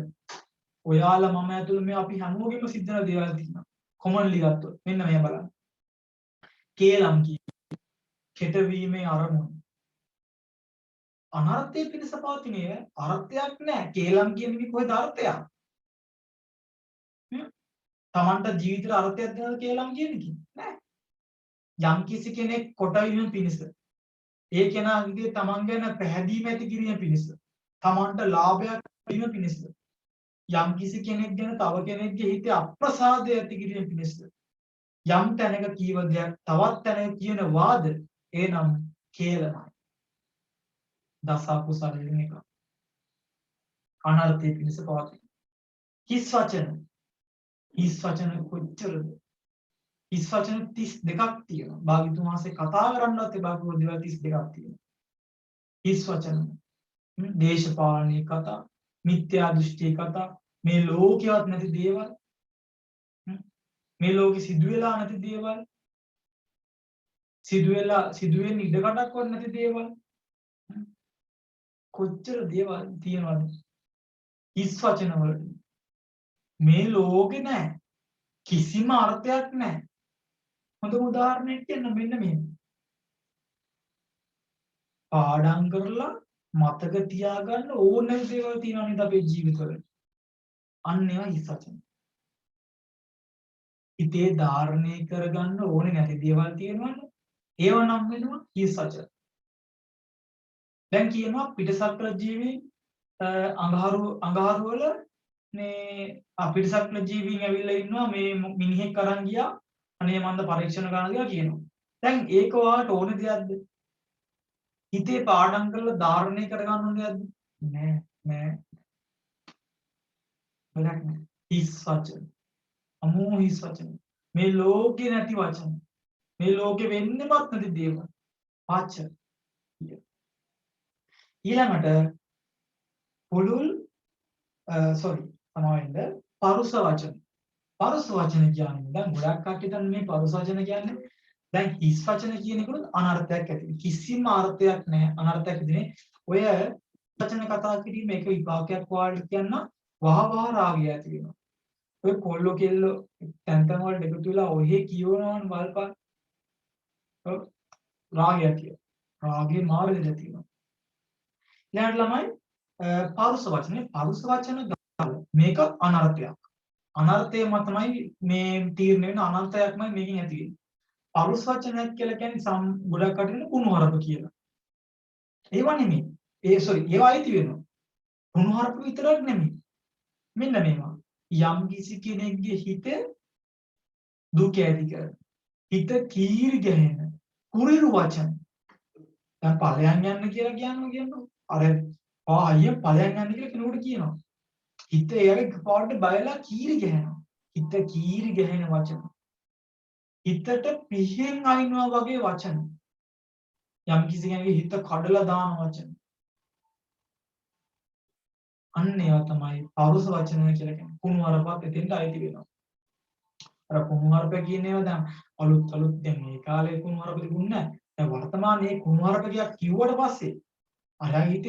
ඔයාලා මම ඇතුළේ මේ අපි හැමෝගෙම සිද්ධ වෙන දේවල් තියෙනවා. කොමන්ලි ගත්තොත් මෙන්න මේ බලන්න. කේලම් කී කෙටවීමේ අරමුණ. අනර්ථයේ පිණිස පවතිනේ අර්ථයක් නැහැ. කේලම් කියන්නේ කොහෙද අර්ථයක්? තමන්ට ජීවිතේට අර්ථයක් දෙනවද කේලම් කියන්නේ නෑ. යම් කිසි කෙනෙක් කොටවීම පිණිස ඒ කෙනාගේ තමන් ගැන පැහැදීම ඇති කිරීම පිණිස තමන්ට ලාභයක් ලැබීම පිණිස යම් කිසි කෙනෙක් ගැන තව කෙනෙක්ගේ හිතේ අප්‍රසාදය ඇති කිරීම පිණිස යම් තැනක කීව දෙයක් තවත් තැනක කියන වාද එනම් කේලමයි. දස අකුසලයෙන් එක. අනර්ථයේ පිණිස පවතින. හිස් වචන කොච්චරද? හිස් වචන 32ක් තියෙනවා. භාග්‍යතුන් වහන්සේ කතා කරන්නවත් ඒ භාග්‍යව දේවල් 32ක් තියෙනවා. හිස් වචන, දේශපාලනීය කතා, මිත්‍යා දෘෂ්ටි කතා, මේ ලෝකේවත් නැති දේවල්, මේ ලෝකෙ සිදු වෙලා නැති දේවල්, සිදුවෙන්න ඉඩකඩක්වත් නැති දේවල්, කොච්චර දේවල් තියෙනවද? හිස් වචන වලට මේ ලෝකේ නැහැ. කිසිම අර්ථයක් නැහැ. හොඳම උදාහරණයක් කියන්න මෙන්න මේ. පාඩම් කරලා මතක තියාගන්න ඕනෑ දේවල් තියෙනවා නේද අපේ ජීවිතවල. අන්න ඒවා හිස් වචන. හිතේ ධාරණය කරගන්න ඕනේ නැති දේවල් තියෙනවනේ. ඒව නම් වෙනවා හිස් වචන. දැන් කියනවා පිටසක්වල ජීවීන් අඟහරු වල මේ පිටසක්වල ජීවීන් ඇවිල්ලා ඉන්නවා මේ මිනිහෙක් අරන් ගියා අනේ මන්ද පරීක්ෂණ කරන්න ගියා කියනවා. දැන් ඒක ඔයාලට ඕනේ දෙයක්ද? හිතේ පාඩම් කරලා ධාරණය කරගන්න ඕනේ දෙයක්ද? නෑ. බලන්න හිස් වචන. අමෝ හිස් වචන. මේ ලෝකේ නැති වචන. මේ ලෝකේ වෙන්නේවත් නැති දේවල්. වචන. ඊළඟට පුළුල් සමාවෙන්න පරුස වචන. පරුස වචන කියන්නේ දැන් ගොඩක් කට්ටිය දැන් මේ පරුස වචන කියන්නේ දැන් හිස් වචන කියන එකනොත් අනර්ථයක් ඇති. කිසිම අර්ථයක් නැහැ. අනර්ථයක් ඉදනේ ඔය වචන කතා කිරීම එක විපාකයක් වාල්ට කියන්න වහ රාගය ඇති වෙනවා. ඔය කොල්ලෝ කෙල්ලෝ තැන් වලට එකතු වෙලා ඔහෙ කියවනවනේ බලපන්. රාගය කිය. රාගේ මාර්ගය තියෙනවා. ඊළඟට ළමයි පරුස වචන මේක අනර්ථයක්. අනර්ථය මතමයි මේ තීරණය වෙන අනර්ථයක්මයි මේකෙන් ඇති වෙන්නේ. පරුස වචනයක් කියලා කියන්නේ ගොඩක් කටින් කුණුහරුප කියලා. ඒව නෙමෙයි. ඒවා අයිති වෙනවා. කුණුහරුප විතරක් නෙමෙයි. මෙන්න මේවා. යම් කිසි කෙනෙක්ගේ හිත දුක ඇති කරන. හිත කීරි ගැහෙන. කුරිරු වචන. දැන් ඵලයන් යන්න කියලා කියනවා. අර අයිය ඵලයන් යන්න කියලා කෙනෙකුට කියනවා. හිත එයාගේ පාඩට බයලා කීරි ගැහෙනවා. හිත කීරි ගැහෙන වචන. හිතට පිහෙන් අයින්නවා වගේ වචන. යම් කිසි කෙනෙකුගේ හිත කඩලා දාන වචන. අන්න ඒවා තමයි පරුස වචන කියලා කියන්නේ. කුණුහරුපත් එතෙන්ට අයිති වෙනවා. අර කුණුහරුප කියන ඒවා දැන් අලුත් දැන් මේ කාලේ කුණුහරුප තිබුණ නැහැ. දැන් වර්තමානයේ කුණුහරුප කිව්වට පස්සේ අර හිත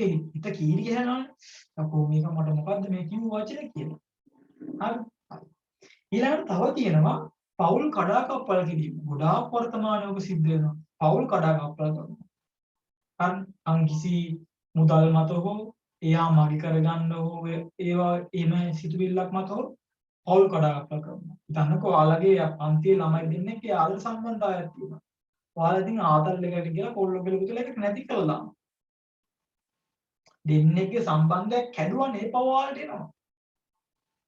කීරි ගහනවානේ. අපෝ මේක මට මොකද්ද මේ කිව්ව වචනේ කියලා. හරි. ඊළඟට තව කියනවා පෞල් කඩාකප්පල් කිරීම. ගොඩාක් වර්තමානයේ ඔබ සිද්ධ වෙනවා. පෞල් කඩාකප්පල් කරනවා. අන් කිසි මුදල් මත හෝ එයා මගේ කරගන්න හෝ ඒවා එහෙම සිතුවිල්ලක් මත හෝ පෞල් කඩාකප්පල් කරනවා. හිතන්නකෝ ඔයාලගේ පන්තියේ ළමයි දෙන්නෙක් ආදර සම්බන්ධතාවයක් තියෙනවා. ඔයාලා ඉතින් ආතල් එකට ගිහලා කොල්ලෝ කෙලකුතල එක නැති කළා. දෙන්නෙක්ගේ සම්බන්ධයක් කැඩුවනේ ඒ පවවාලට එනවා.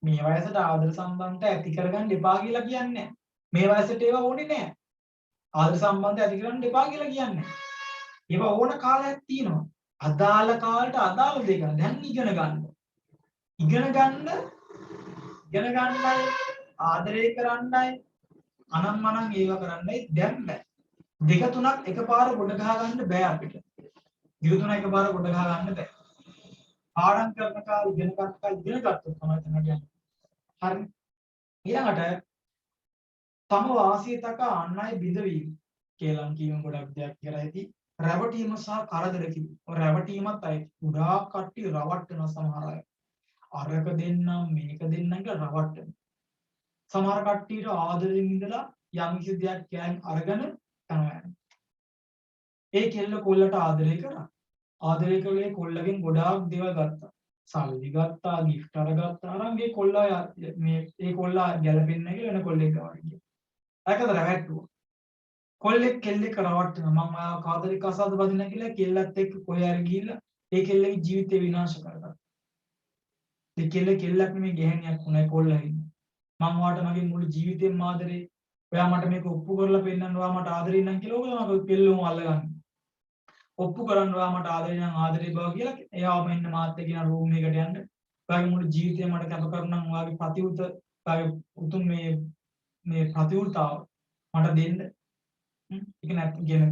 මේ වයසට ආදර සම්බන්ධය ඇති කරගන්න එපා කියලා කියන්නේ නැහැ. මේ වයසට ඒවා ඕනේ නැහැ. ආදර සම්බන්ධය ඇති කරගන්න එපා කියලා කියන්නේ. ඒවා ඕන කාලයක් තියෙනවා. අදාළ කාලයට අදාළ දේ ගන්න. දැන් ඉගෙන ගන්න. ඉගෙන ගන්නයි ආදරය කරන්නයි අනම්මනම් ඒවා කරන්නයි දැන් බෑ. දෙක තුනක් එකපාර ගොඩ ගහ ගන්න බෑ අපිට. දෙක තුනක් එකපාර ගොඩ ගහ ගන්න බෑ. පාඩම් කරන කාලේ ඉගෙන ගන්න කාලේ ඉගෙන ගත්තොත් තමයි තමයි යන්නේ. හරි. ඊළඟට තම වාසිය තකා අන් අය බිඳවීම කේලම් කීම ගොඩක් දෙයක් කියලා ඇති. රැවටීම සහ කරදර කිරීම. ඔය රැවටීමත් අයි. උඩා කට්ටිය රවට්ටන සමහර අය. අරක දෙන්නම් මේක දෙන්නම් කියලා රවට්ටන. සමහර කට්ටියට ආදරෙන් ඉඳලා යම් කිසි දෙයක් කියන් අරගෙන යනවා. ඒ කෙල්ල කොල්ලට ආදරය කරා. ආදරය කළේ කොල්ලගෙන් ගොඩාක් දේවල් ගත්තා. සල්ලි ගත්තා, ගිෆ්ට් අරගත්තා. අරන් මේ කොල්ලා මේ ඒ කොල්ලා ගැලපෙන්නේ නැහැ කියලා වෙන කොල්ලෙක් ගාවට ගියා. ඒකද රැවට්ටුවා. කොල්ලෙක් කෙල්ලෙක් රවට්ටන මම ආව කාදරික අසාද බදින්න කියලා කෙල්ලත් එක්ක කොහේ හරි ගිහිල්ලා ඒ කෙල්ලගේ ජීවිතේ විනාශ කරගත්තා. ඒ කෙල්ලක් නෙමෙයි ගැහණියක් උනේ කොල්ලා ඉන්නේ. මම ඔයාට මගේ මුළු ජීවිතේම ආදරේ. ඔයා මට මේක ඔප්පු කරලා පෙන්නන්න ඔයා මට ආදරේ නම් කියලා ඔයා මගේ කෙල්ලම අල්ලගන්න. ඔප්පු කරන්න ඔයා මට ආදරේ නම් ආදරේ බව කියලා එයාව මෙන්න මාත් එක්ක යන රූම් එකට යන්න. ඔයාගේ මුළු ජීවිතේම මට කැප කරනම් ඔයාගේ ප්‍රතිඋත ඔයාගේ උතුම් මේ ප්‍රතිඋතාව මට දෙන්න. ඒක නැත්නම් කියන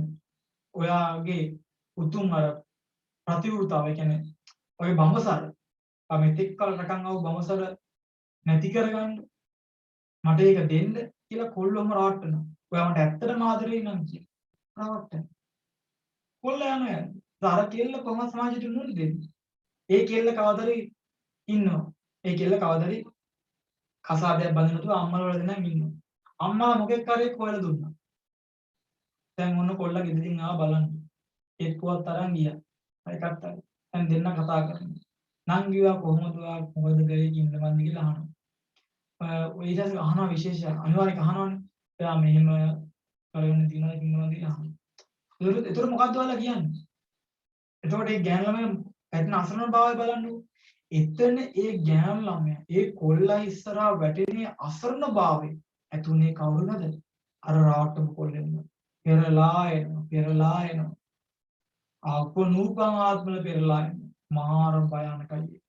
ඔයාගේ උතුම් අර ප්‍රතිවෘතාව කියන්නේ ඔය බඹසර මෙතෙක් කල රටන් ආව බඹසර නැති කරගන්න මට ඒක දෙන්න කියලා කොල්ලොම රවට්ටනවා. ඔයා මට ඇත්තටම ආදරේ නම් කියලා රවට්ටන. කොල්ල යනවා. අර කෙල්ල කොහොම සමාජයට මුණ දෙන්නේ? ඒ කෙල්ල කවදරි ඉන්නවා. ඒ කෙල්ල කවදරි කසාදයක් බඳින්න නැතුව අම්මලා වල දෙනන් ඉන්නවා. අම්මලා මොකෙක් කරේ කොහෙල දුන්නා. දැන් ඔන්න කොල්ලා ගෙදරින් ආව බලන්න. එක්කුවත් අරන් ගියා. එකක් තමයි. දැන් දෙන්න කතා කරනවා. නංගිවා කොහොමද ඔයා මොකද කරේ කින්නවන්ද කියලා අහනවා. ඔය ඊට පස්සේ අහනවා විශේෂ අනිවාර්යයෙන් අහනවනේ. එයා මෙහෙම කරගෙන තියෙනවා කින්නවන්ද කියලා අහනවා. ඒතර මොකද්ද ඔයාලා කියන්නේ? එතකොට ඒ ගෑනු ළමයා පැටන අසරණ භාවය බලන්නකො. එතන ඒ ගෑනු ළමයා ඒ කොල්ලා ඉස්සරහා වැටෙනේ අසරණ භාවය. ඇතුනේ කවුරුද? අර රාවට්ටපු කොල්ලෙන්ම. පෙරලා එනවා. අපනූපං ආත්මල පෙරලා එනවා. මහාර භයානකයි.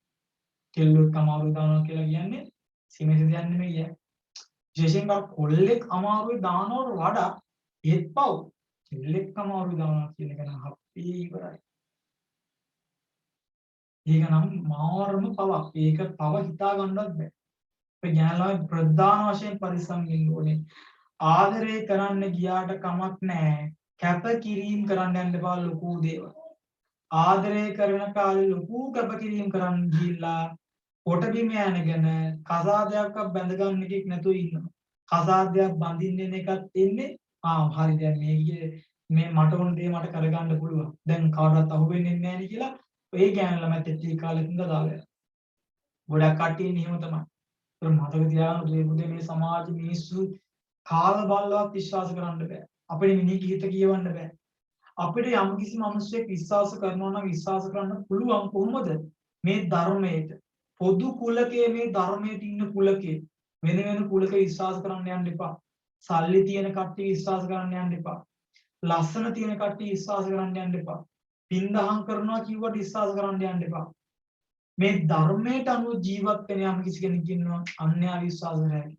කෙල්ලොත් අමාරු දානවා කියලා කියන්නේ සිමෙස දෙයක් නෙමෙයි. විශේෂයෙන්ම කොල්ලෙක් අමාරුවේ දානවට වඩා ඒත් පව්. කෙල්ලෙක් අමාරුවේ දානවා කියන එක නම් අපි ඉවරයි. ඒක නම් මාරම පවක්. ඒක පව හිතා ගන්නවත් බෑ. ඒ ඥානලා ප්‍රධාන වශයෙන් පරිස්සම් වෙන්න ඕනේ. ආදරය කරන්න ගියාට කමක් නැහැ. කැප කිරීම කරන්න යන්න එපා ලොකු දේවල්. ආදරය කරන කාලේ ලොකු කැප කිරීම කරන්න ගිහිල්ලා කොට බිම යනගෙන කසාදයක්වත් බැඳ ගන්න එකක් නැතුව ඉන්නවා. කසාදයක් බඳින්න එකත් එන්නේ හරි දැන් මේ මට ඕන දේ මට කරගන්න පුළුවන්. දැන් කාටවත් අහු වෙන්නේ නැහැ නේ කියලා ඒ ගෑනු ළමයි තෙත්ලි කාලෙක ඉඳලා දාලා. ගොඩක් කට්ටිය ඉන්නේ එහෙම තමයි. ඒක මතක තියාගන්න මේ සමාජ මිනිස්සු කාල බල්ලවත් විශ්වාස කරන්න බෑ. අපේ මිනිහ ගීත කියවන්න බෑ. අපිට යම් කිසි මිනිස්සෙක් විශ්වාස කරනවා නම් විශ්වාස කරන්න පුළුවන් කොහොමද? මේ ධර්මයට. පොදු කුලකයේ මේ ධර්මයට ඉන්න කුලකයේ වෙන කුලක විශ්වාස කරන්න යන්න එපා. සල්ලි තියෙන කට්ටිය විශ්වාස කරන්න යන්න එපා. ලස්සන තියෙන කට්ටිය විශ්වාස කරන්න යන්න එපා. පින්දහම් කරනවා කිව්වට විශ්වාස කරන්න යන්න එපා. මේ ධර්මයට අනුව ජීවත් වෙන යම් කිසි කෙනෙක් ඉන්නවා අන්‍යයා විශ්වාස කරන්නේ.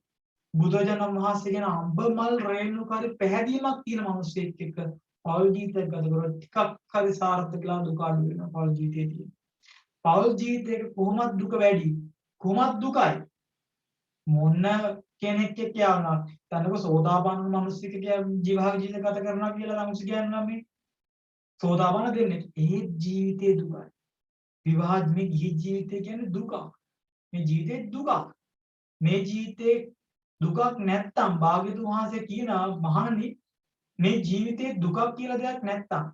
බුදුජානක මහසී කියන අඹමල් රේණුකාරී පැහැදීමක් තියෙන මිනිස්සෙක් එක්ක පෞල් ජීවිතයක් ගත කරොත් ටිකක් හරි සාර්ථකලා දුක අඩු වෙනවා පෞල් ජීවිතයේදී. පෞල් ජීවිතයක කොහොමද දුක වැඩි? කොහොමද දුකයි? මොන කෙනෙක් එක්ක යනවා. තනක සෝදාපන්න මිනිස්සෙක් ජීවහාර ජීවිත ගත කරනවා කියලා නම් කියනවා මේ. සෝදාපන්න දෙන්නේ ඒ ජීවිතේ දුකයි. විවාහ මේ ජීවිතය කියන්නේ දුකක්. මේ ජීවිතේ දුකක්. මේ ජීවිතේ දුකක් නැත්තම් භාග්‍යතුන් වහන්සේ කියනවා මහණනි මේ ජීවිතේ දුකක් කියලා දෙයක් නැත්තම්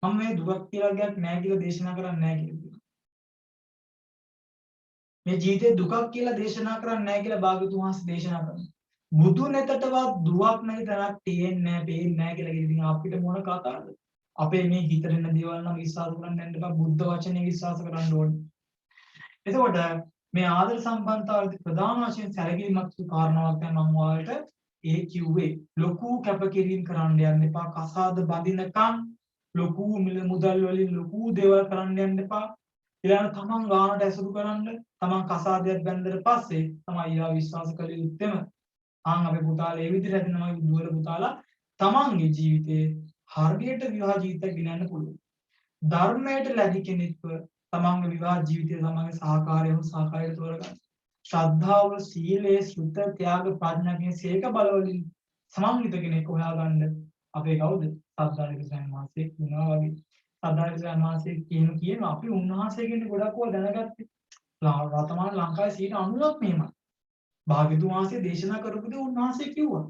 මම මේ දුකක් කියලා දෙයක් නැහැ කියලා දේශනා කරන්නේ නැහැ කියලා. මේ ජීවිතේ දුකක් කියලා දේශනා කරන්නේ නැහැ කියලා භාග්‍යතුන් වහන්සේ දේශනා කරනවා. බුදු නැතටවත් දුවක් නැති තරක් තියෙන්නේ නැහැ, පේන්නේ නැහැ කියලා ඉතින් අපිට මොන කතාවද? අපේ මේ හිතට එන දේවල් නම් විශ්වාස කරන්න යන්න එපා. බුද්ධ වචනේ විශ්වාස කරන්න ඕනේ. එතකොට මේ ආදර සම්බන්ධතාවයේ ප්‍රධාන වශයෙන් සැලකිලිමත් කාරණාවක් තමයි මම ඔයාලට ඒ කිව්වේ. ලොකු කැපකිරීම කරන්න යන්න එපා. කසාද බඳිනකම් ලොකු මිල මුදල් වලින් ලොකු දේවල් කරන්න යන්න එපා. ඊළඟ තමන් ගානට ඇසුරු කරන්න තමන් කසාදයක් බැඳලා පස්සේ තමයි ඊළා විශ්වාස කළ යුත්තේම. අපේ පුතාලා ඒ විදිහට තමයි දුවල පුතාලා තමන්ගේ ජීවිතේ හරියට විවාහ ජීවිතයක් ගෙනන්න පුළුවන්. ධර්මයට ලැබි කෙනෙක්ව තමන්ගේ විවාහ ජීවිතය තමන්ගේ සහකාරයව සහකාරියට තෝරගන්න. ශ්‍රද්ධාව සීලය සුත ත්‍යාග ප්‍රඥා කියන සීක බලවලින් සමන්විත කෙනෙක් හොයාගන්න අපේ කවුද සද්ධාරික සම්මාසයේ වෙනවා වගේ සද්ධාරික සම්මාසයේ කියන අපි උන්වහන්සේගෙන් ගොඩක් ඒවා දැනගත්තේ වර්තමාන ලංකාවේ 90ක් මෙහෙමයි භාග්‍යතුන් වහන්සේ දේශනා කරපු දේ උන්වහන්සේ කිව්වා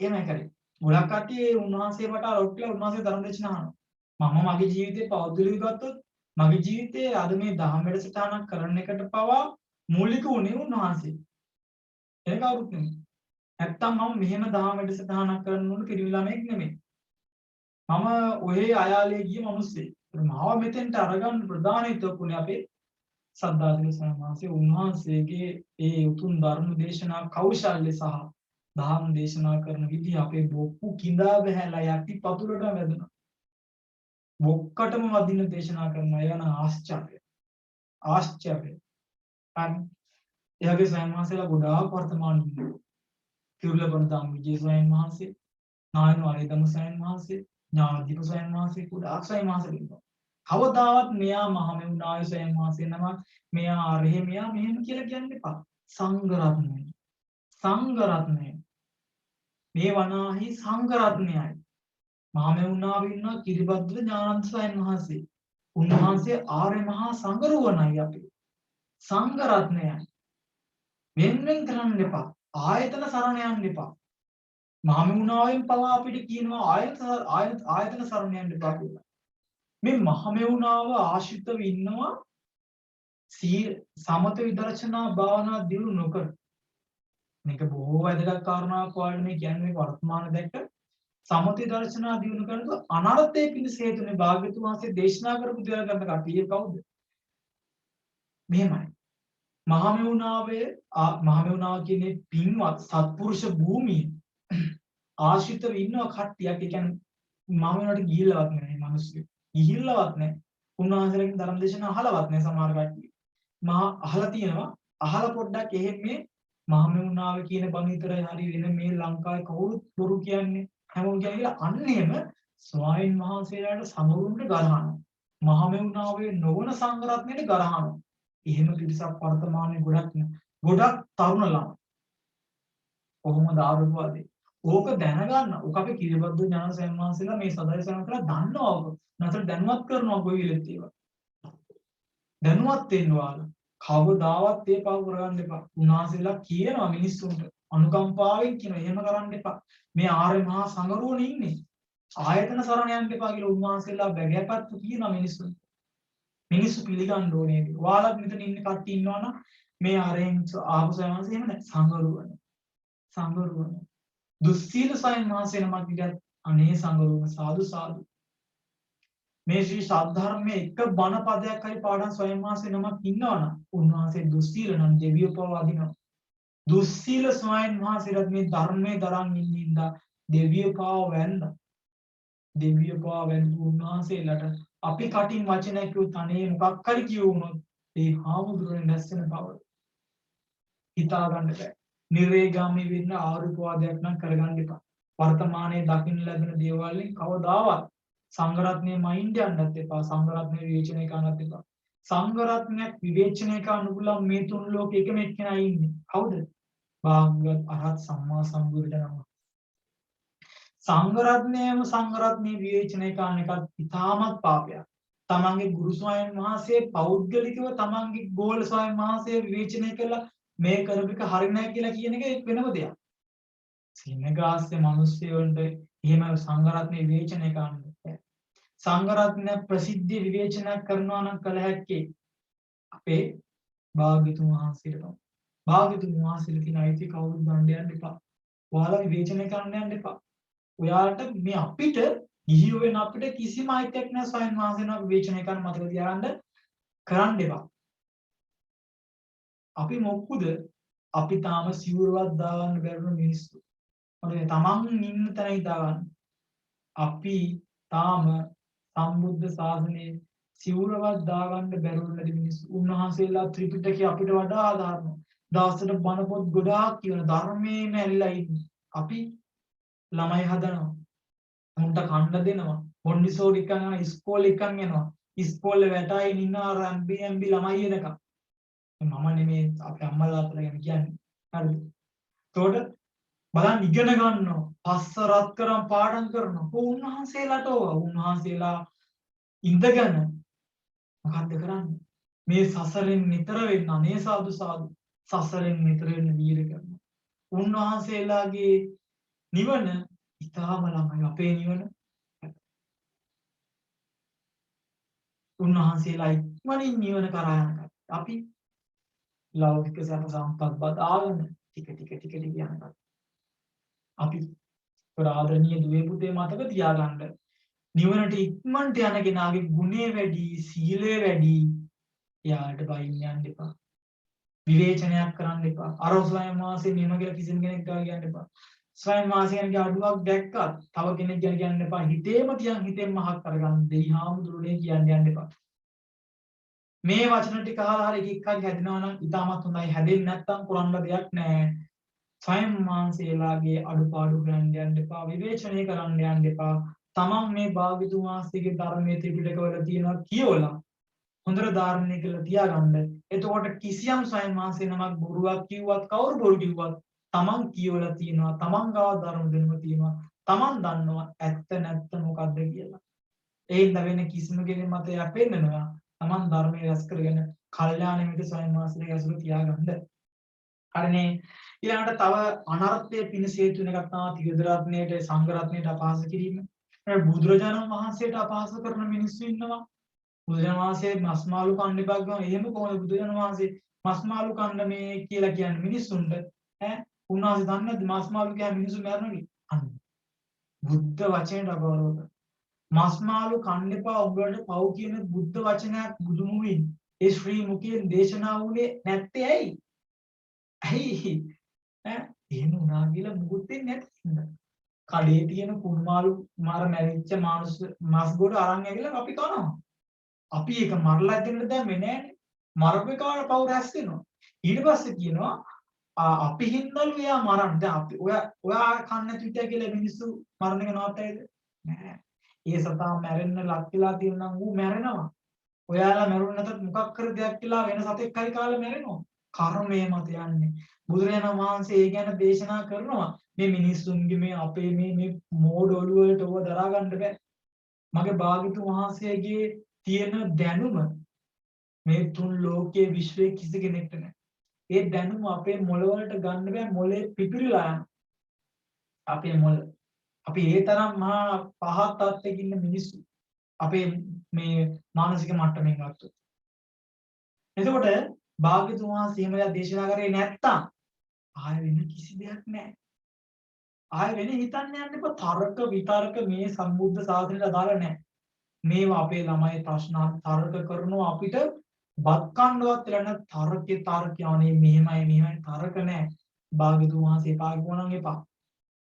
එහෙමයි කරේ ගොඩක් කට්ටිය උන්වහන්සේ වට රොට්ටලා උන්වහන්සේ ධර්ම දේශනා අහනවා මම මගේ ජීවිතේ පෞද්ගලිකව ගත්තොත් මගේ ජීවිතේ අද මේ දහම් වැඩසටහනක් කරන්න එකට පවා මූලික උනේ උන්වහන්සේ. ඒක කවුරුත් නෙමෙයි. නැත්තම් මම මෙහෙම දහම් වැඩසටහනක් කරන්න ඕන පිරිමි ළමෙක් නෙමෙයි. මම ඔහේ අයාලේ ගිය මිනිස්සෙක්. මාව මෙතෙන්ට අරගන්න ප්‍රධාන හේතුවකුනේ අපේ සද්ධාතික සම්මාසයේ උන්වහන්සේගේ ඒ උතුම් ධර්ම දේශනා කෞශල්‍ය සහ දහම් දේශනා කරන විදිහ අපේ බොක්කු කිඳා බහැලා යටි පතුලට වැදුනා. බොක්කටම වදින දේශනා කරන අය යන ආශ්චර්යය. ආශ්චර්යය. එයාගේ ස්වයං වහන්සේලා ගොඩාක් වර්තමාන ඉන්නවා. කිරුළපන්තම් විජේ ස්වයං වහන්සේ, නායන වරේදම ස්වයං වහන්සේ, ඥානදීප ස්වයං වහන්සේ කුඩාක් ස්වයං වහන්සේ ඉන්නවා. කවදාවත් මෙයා මහමෙවුනාය ස්වයං වහන්සේ නම මෙයා අරහෙ මෙයා මෙහෙම කියලා කියන්න එපා. සංඝ රත්නය. සංඝ රත්නය. මේ වනාහි සංඝ රත්නයයි. මහමෙවුනාව ඉන්නවා කිරිබද්ද ඥානන්ත ස්වයං වහන්සේ. උන්වහන්සේ ආර්ය මහා සංඝරුවණයි අපි. සංඝ රත්නයයි. වෙන්වෙන් කරන්න එපා. ආයතන සරණ යන්න එපා. මහමෙවුනාවෙන් පවා අපිට කියනවා ආයතන සරණ යන්න එපා කියලා. මේ මහමෙවුනාව ආශ්‍රිතව ඉන්නවා සමත විදර්ශනා භාවනා දියුණු නොකර. මේක බොහෝ වැදගත් කාරණාවක් වගේ මේ කියන්නේ වර්තමාන දැක්ක සමත විදර්ශනා දියුණු කරනකොට අනර්ථයේ පිණිස හේතුනේ භාග්‍යතුන් වහන්සේ දේශනා කරපු දේවල් ගන්න කටියේ කවුද? මෙහෙමයි. මහමෙවුනාව කියන්නේ පින්වත් සත්පුරුෂ භූමිය ආශ්‍රිතව ඉන්නවා කට්ටියක්. ඒ කියන්නේ මහමෙවුනාට ගිහිල්ලවත් නැහැ මේ මිනිස්සු. ගිහිල්ලවත් නැහැ. උන්වහන්සේලාගෙන් ධර්ම දේශනා අහලවත් නැහැ සමහර කට්ටිය. අහලා තියෙනවා. අහලා පොඩ්ඩක් එහෙම මේ මහමෙවුනාව කියන බණ විතරයි හරි වෙන මේ ලංකාවේ කවුරුත් බොරු කියන්නේ හැමෝම කියන්නේ අන්නේම ස්වාමීන් වහන්සේලාට සමරුන්ට ගරහනවා. මහමෙවුනාවේ නොවන සංඝ රත්නයට ගරහනවා. එහෙම පිරිසක් වර්තමානයේ ගොඩක් තරුණ ළම. කොහොමද ආරෝපවාදී? ඕක දැනගන්න. ඕක අපේ කිරිබද්ද ඥාන සම්මාසෙලා මේ සදායි සම කරලා දන්නවා ඕක. නැතර දැනුවත් කරනවා කොයි වෙලෙත් ඒවා. දැනුවත් වෙනවා. කවදාවත් ඒ පාව කරගන්න එපා. උන්වහන්සේලා කියනවා මිනිස්සුන්ට අනුකම්පාවෙන් කියනවා එහෙම කරන්න එපා. මේ ආර්ය මහා සංඝරුවනේ ඉන්නේ. ආයතන සරණ යන්න එපා කියලා උන්වහන්සේලා බැගෑපත්තු කියනවා මිනිස්සුන්ට. මිනිස්සු පිළිගන්න ඕනේ. ඔයාලත් මෙතන ඉන්න කට්ටිය ඉන්නවනම් මේ ආරෙන් ආපු සයන්වහන්සේ එහෙම නැහැ. සංඝරුවන. සංඝරුවන. දුස්සීල සයන්වහන්සේ නමක් විදිහට අනේ සංඝරුවන සාදු සාදු. මේ ශ්‍රී සද්ධර්මයේ එක බණ පදයක් හරි පාඩම් සයන්වහන්සේ නමක් ඉන්නවනම් උන්වහන්සේ දුස්සීල නම් දෙවියෝ පව අදිනවා. දුස්සීල සයන්වහන්සේට මේ ධර්මයේ දරන් ඉන්නින්දා දෙවියෝ පව වැන්දා. දෙවියෝ පව වැන්දු උන්වහන්සේලාට අපි කටින් වචනයක් කිව්වොත් අනේ මොකක් හරි කියවුනොත් ඒ හාමුදුරනේ නැස්සෙන බව හිතා ගන්න බෑ. නිරේගාමී වෙන්න ආරුපවාදයක් නම් කරගන්න එපා. වර්තමානයේ දකින්න ලැබෙන දේවල් වලින් කවදාවත් සංඝ රත්නයේ මයින්ඩ් යන්නත් එපා. සංඝ රත්නයේ විවේචනය කරන්නත් එපා. සංඝ රත්නයක් විවේචනය කරන්න පුළුවන් මේ තුන් ලෝකෙ එකම එක්කෙනා ඉන්නේ. කවුද? භාග්‍යවත් අරහත් සම්මා සම්බුදුරජාණන්. සංඝ රත්නයේ විවේචනය කරන එකත් ඉතාමත් පාපයක්. තමන්ගේ ගුරු ස්වාමීන් වහන්සේ පෞද්ගලිකව තමන්ගේ ගෝල ස්වාමීන් වහන්සේ විවේචනය කළා මේ කරපු එක හරි නැහැ කියලා කියන එක වෙනම දෙයක්. සිනගාස්සේ මිනිස්සුන්ට එහෙම සංඝ රත්නයේ විවේචනය කරන්න බෑ. සංඝ රත්නය ප්‍රසිද්ධ විවේචනය කරනවා නම් කල හැක්කේ අපේ භාග්‍යතුන් වහන්සේට. භාග්‍යතුන් වහන්සේට තියෙන අයිති කවුරුත් දණ්ඩ යන්න එපා. ඔයාලා විවේචනය කරන්න යන්න එපා. ඔයාලට මේ අපිට ගිහියෝ වෙන අපිට කිසිම අයිතියක් නැහැ ස්වයං වාසනාව විවේචනය කරන්න මතක තියාගන්න කරන්න එපා. අපි මොක්කුද? අපි තාම සිවුරවත් දාගන්න බැරුණු මිනිස්සු. මොකද තමන් ඉන්න තැන හිතාගන්න. අපි තාම සම්බුද්ධ ශාසනයේ සිවුරවත් දාගන්න බැරුණු මිනිස්සු. උන්වහන්සේලා ත්‍රිපිටකය අපිට වඩා ආදාරනවා. දවසට බණ පොත් ගොඩාක් කියන ධර්මයේම ඇලිලා ඉන්නේ. අපි ළමයි හදනවා. මුන්ට කන්න දෙනවා. මොන්ඩිසෝරි එකක් යනවා. ඉස්කෝලේ එකක් යනවා. ඉස්කෝලේ වැටාගෙන ඉන්නවා රම්බි ළමයි එනකම්. මම නෙමේ අපේ අම්මලා අතලා ගැන කියන්නේ. හරිද? එතකොට බලන්න ඉගෙන ගන්නවා. පස්ස රත් කරන් පාඩම් කරනවා. උන්වහන්සේලාට උන්වහන්සේලා ඉඳගෙන මොකද්ද කරන්නේ? මේ සසරෙන් නිතර වෙන්න අනේ සාදු සාදු සසරෙන් නිතර වෙන්න වීර කරනවා. උන්වහන්සේලාගේ නිවන ඉතාම ළඟයි අපේ නිවන. උන්වහන්සේලා ඉක්මනින් නිවන කරා යනවා. අපි ලෞකික සැප සම්පත් බදාගෙන ටික යනවා. අපි ආදරණීය දුවේ පුතේ මතක තියාගන්න නිවනට ඉක්මනට යන කෙනාගේ ගුණය වැඩි, සීලය වැඩි. එයාට බයින් යන්න එපා. විවේචනයක් කරන්න එපා. අර ස්වයං වාසයේ නියම කියලා කිසිම කෙනෙක් ගා කියන්න එපා. ස්වයං වාසයන්ගේ අඩුවක් දැක්කත් තව කෙනෙක් ගැන කියන්න එපා. හිතේම තියන් හිතෙන් මහක් කරගන්න. දෙයි හාමුදුරනේ කියන්න යන්න එපා. මේ වචන ටික අහලා හරි එකක් හැදෙනවා නම් ඉතාමත් හොඳයි. හැදෙන්නේ නැත්නම් කරන්න දෙයක් නැහැ. ස්වයං වාසයේලාගේ අඩුපාඩු ගන්න යන්න එපා. විවේචනය කරන්න යන්න එපා. තමන් මේ භාග්‍යතුන් වහන්සේගේ ධර්මයේ ත්‍රිපිටකවල තියෙනවා කියවලා හොඳට ධාරණය කරලා තියාගන්න. එතකොට කිසියම් ස්වයං වහන්සේ නමක් බොරුවක් කිව්වත් කවුරු බොරු කිව්වත් තමන් කියවලා තියෙනවා. තමන් ගාව ධර්ම දැනුම තියෙනවා. තමන් දන්නවා ඇත්ත නැත්ත මොකද්ද කියලා. ඒ හින්දා වෙන කිසිම කෙනෙක් මත යැපෙන්නනවා. තමන් ධර්මයේ රැස් කරගෙන කල්යාණ මිත්‍ර ස්වයං වහන්සේගේ ඇසුර තියාගන්න. හරිනේ. ඊළඟට තව අනර්ථයේ පිණිස හේතු වෙන එකක් තමයි ත්‍රිවිධ රත්නයේට සංඝ රත්නයට අපහාස කිරීම. බුදුරජාණන් වහන්සේට අපහාස කරන මිනිස්සු ඉන්නවා. බුදුරජාණන් වහන්සේ මස් මාළු කන්න එපා කියනවා. එහෙම කොහොමද බුදුරජාණන් වහන්සේ මස් මාළු කන්න මේ කියලා කියන්නේ මිනිස්සුන්ට? උන්වහන්සේ දන්නේ නැද්ද මස් මාළු කියන්නේ මිනිස්සු මරනවා කියලා? අන්න බුද්ධ වචනයට අගෞරව කරනවා. මස් මාළු කන්න එපා උඹලට පව් කියන බුද්ධ වචනයක් බුදුමුවින් ඒ ශ්‍රී මුඛයෙන් දේශනා වුණේ නැත්තේ ඇයි? ඇයි? එහෙම වුණා කියලා මුකුත් දෙන්නේ නැති. කඩේ තියෙන කුණුමාළු මාර මැරිච්ච මාස් ගොඩ අරන් ඇවිල්ලා අපි කනවා. අපි ඒක මරලා දෙන්න දැම්මේ නෑනේ. මරපු එකාට පව් රැස් වෙනවා. ඊට පස්සේ කියනවා අපි හින්දලු එයා මරන්න. දැන් අපි ඔයා කන්න නැති විදිය කියලා මිනිස්සු මරණ එක නවත්තයිද? නෑ. ඒ සතා මැරෙන්න ලක් වෙලා තියෙනවා නම් ඌ මැරෙනවා. ඔයාලා මැරුණ නැතත් මොකක් කර දෙයක් කියලා වෙන සතෙක් හරි කාලේ මැරෙනවා. කර්මය මත යන්නේ. බුදුරජාණන් වහන්සේ ඒ ගැන දේශනා කරනවා. මේ මිනිස්සුන්ගේ මේ අපේ මේ මෝඩ ඔළුව වලට ඔව දරා ගන්න බෑ. මගේ භාග්‍යතුන් වහන්සේගේ තියෙන දැනුම මේ තුන් ලෝකයේ විශ්වයේ කිසි කෙනෙක්ට නැහැ. ඒ දැනුම අපේ මොළ වලට ගන්න බෑ. මොලේ පිපිරිලා යන. අපේ මොළ. අපි ඒ තරම් මහා පහත් තත්ත්වයක ඉන්න මිනිස්සු. අපේ මේ මානසික මට්ටමින් ගත්තොත්. එතකොට භාග්‍යතුන් වහන්සේ එහෙම දෙයක් දේශනා කරේ නැත්තම් ආය වෙන කිසි දෙයක් නැහැ. ආය වෙන හිතන්න යන්න එපා. තර්ක විතර්ක මේ සම්බුද්ධ ශාසනයට අදාළ නැහැ. මේවා අපේ ළමයි ප්‍රශ්න තර්ක කරනවා අපිට බත් කන්නවත් වෙලා තර්ක අනේ මෙහෙමයි තර්ක නැහැ. භාග්‍යතුන් වහන්සේ එපා කිව්වනම් එපා.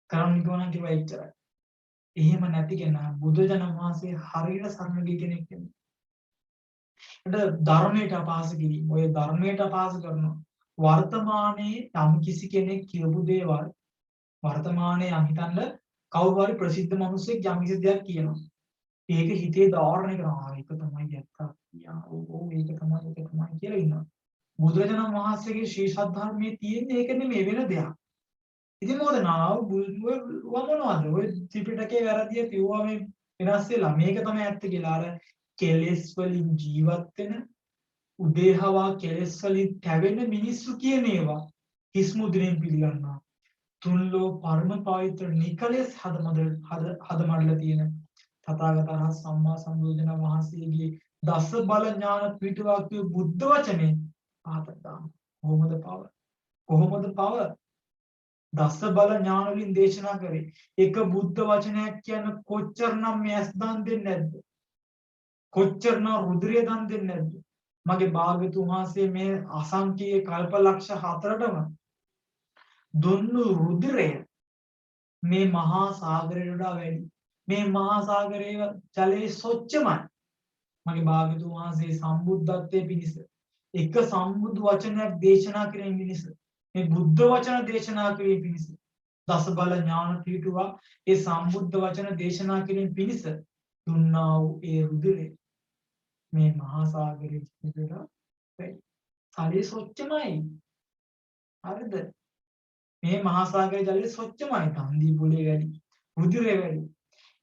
කරන්න කිව්වනම් කිව්වා එච්චරයි. එහෙම නැති කෙනා බුදුජන වහන්සේ හරියට සරණ ගිය කෙනෙක් නෙමෙයි. ධර්මයට අපහාස කිරීම. ඔය ධර්මයට අපහාස කරනවා. වර්තමානයේ යම් කිසි කෙනෙක් කියපු දේවල් වර්තමානයේ යම් හිතන්න කවුරු හරි ප්‍රසිද්ධ මිනිස්සෙක් යම් කිසි දෙයක් කියනවා. ඒක හිතේ ධාරණය කරනවා. ඒක තමයි ඇත්ත. ඒක තමයි කියලා ඉන්නවා. බුදුරජාණන් වහන්සේගේ ශ්‍රී සද්ධර්මයේ තියෙන ඒක නෙමෙයි වෙන දෙයක්. ඉතින් මොකද නාව මොනවද? ඔය ත්‍රිපිටකේ වැරදිය තියුවා මේ වෙනස් වෙලා. මේක තමයි ඇත්ත කියලා අර කෙලෙස් වලින් ජීවත් වෙන උදේහවා කෙලෙස් වලින් තැවෙන මිනිස්සු කියන ඒවා හිස්මුද්‍රෙන් පිළිගන්නවා. තුන්ලෝ පරම පවිත්‍ර නිකලෙස් හදමඩලා තියෙන තථාගතයන් සම්මා සම්බුදුරජාණන් වහන්සේගේ දස බල ඥාන පිටුවක් බුද්ධ වචනේ පහතට දාන. කොහොමද පව? දස බල ඥාන වලින් දේශනා කරේ. එක බුද්ධ වචනයක් කියන කොච්චරනම් මේ ඇස් දන් දෙන්නේ නැද්ද? කොච්චරනම් රුධිරය දන් දෙන්නේ නැද්ද? මගේ භාග්‍යතුන් වහන්සේ මේ අසංකීය කල්පලක්ෂ 4ටම දුන්නු රුධිරය මේ මහා සාගරයට වඩා වැඩි. මේ මහා සාගරයේ ජලයේ ස්වච්ඡමයි. මගේ භාග්‍යතුන් වහන්සේ සම්බුද්ධත්වයේ පිණිස එක සම්බුදු වචනයක් දේශනා කිරීම පිණිස මේ බුද්ධ වචන දේශනා කිරීම පිණිස දස බල ඥාන පිටුවා ඒ සම්බුද්ධ වචන දේශනා කිරීම පිණිස දුන්නා වූ ඒ රුධිරය මේ මහා සාගරයේ ජලයට වැඩි. තලයේ සොච්චමයි. හරිද? මේ මහා සාගරයේ ජලය සොච්චමයි. තන්දි පොලේ වැඩි. රුධිරය වැඩි.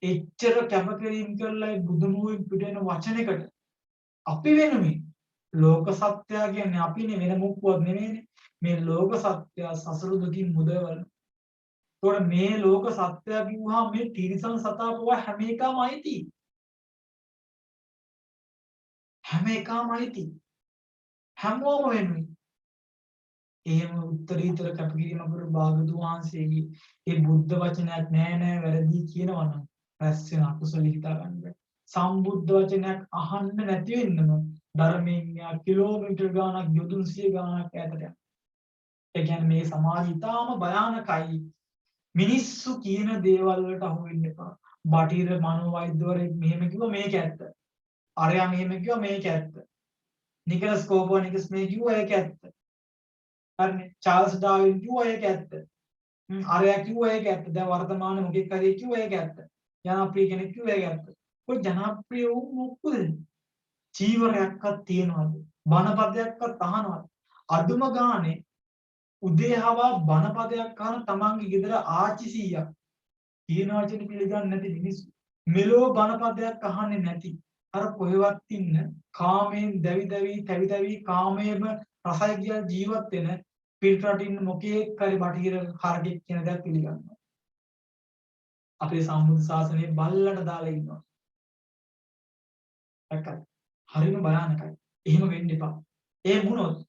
එච්චර කැපකිරීම කරලා බුදුමුවෙන් පිටේන වචනයකට අපි වෙනුමින් ලෝක සත්‍යය කියන්නේ අපිනේ වෙන මොකවත් නෙමෙයිනේ. මේ ලෝක සත්‍ය සසර දුකින් මුදවන. ඒතකොට මේ ලෝක සත්‍යය කිව්වහම මේ තිරිසන් සතා පවා හැම එකම අයිති. හැම එකම අයිති. හැමෝම වෙනුයි. එහෙම උත්තරීතර කැපකිරීම කරු භාගතුන් වහන්සේගේ ඒ බුද්ධ වචනයක් නෑ වැරදි කියනවනම් රැස් වෙන අකුසල හිතා ගන්න බෑ. සම්බුද්ධ වචනයක් අහන්න නැති වෙන්නම ධර්මයෙන් යා කිලෝමීටර් ගාණක් යොදුන් සිය ගාණක් ඈතට යනවා. ඒ කියන්නේ මේ සමාජය ඉතාම භයානකයි. මිනිස්සු කියන දේවල් වලට අහු වෙන්න එපා. බටහිර මනෝවෛද්‍යවරයෙක් මෙහෙම කිව්වා මේක ඇත්ත. අරයා මෙහෙම කිව්වා මේක ඇත්ත. නිකලස් කෝපර්නිකස් මේ කිව්වා ඒක ඇත්ත. හරිනේ. චාල්ස් ඩාවින් කිව්වා ඒක ඇත්ත. අරයා කිව්වා ඒක ඇත්ත. දැන් වර්තමාන මොකෙක් හරි කිව්වා ඒක ඇත්ත. ජනප්‍රිය කෙනෙක් කිව්වා ඒක ඇත්ත. ඔය ජනප්‍රිය වූ මොකද? චීවරයක්වත් තියනවද? බණපදයක්වත් අහනවද? අදුම ගානේ උදේ හවා බණපදයක් අහන තමන්ගේ ගෙදර ආච්චි සීයා කියන වචන පිළිගන්නේ නැති මිනිස්සු. මෙලෝ බණපදයක් අහන්නේ නැති. අර කොහෙවත් ඉන්න කාමයෙන් දැවි දැවි කාමයේම රසය කියලා ජීවත් වෙන පිට රටින් මොකේක් හරි බටහිර හරකෙක් කියන දේ පිළිගන්නවා. අපේ සම්බුද්ධ ශාසනයේ බල්ලට දාලා ඉන්නවා. දැක්කද? හරිම භයානකයි. එහෙම වෙන්න එපා. ඒ වුණොත්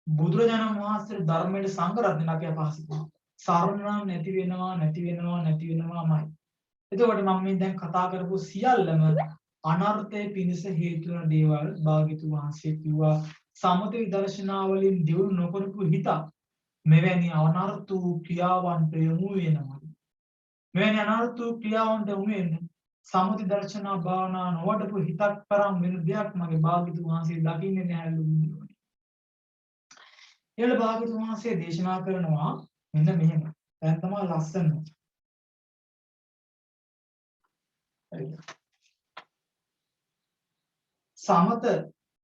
බුදුරජාණන් වහන්සේ ධර්මයේ සංඝ රත්නය අපි අපහාස කරනවා. සරණ නැති වෙනවාමයි. එතකොට මම මේ දැන් කතා කරපු සියල්ලම අනර්ථයේ පිණිස හේතු වන දේවල් භාග්‍යතුන් වහන්සේ කිව්වා. සමත විදර්ශනා වලින් දියුණු නොකරපු හිත මෙවැනි අනර්ථ වූ ක්‍රියාවන්ට යොමු වෙනවා. මෙවැනි අනර්ථ වූ ක්‍රියාවන්ට යොමු වෙන්නේ සමත දර්ශනා භාවනා නොවඩපු හිතක් තරම් වෙන දෙයක් මගේ භාග්‍යතුන් වහන්සේ දකින්නේ නැහැලු බුදුරජාණන්. ඊළ භාග්‍යතුන් වහන්සේ දේශනා කරනවා මෙන්න මෙහෙම. දැන් තමයි ලස්සන.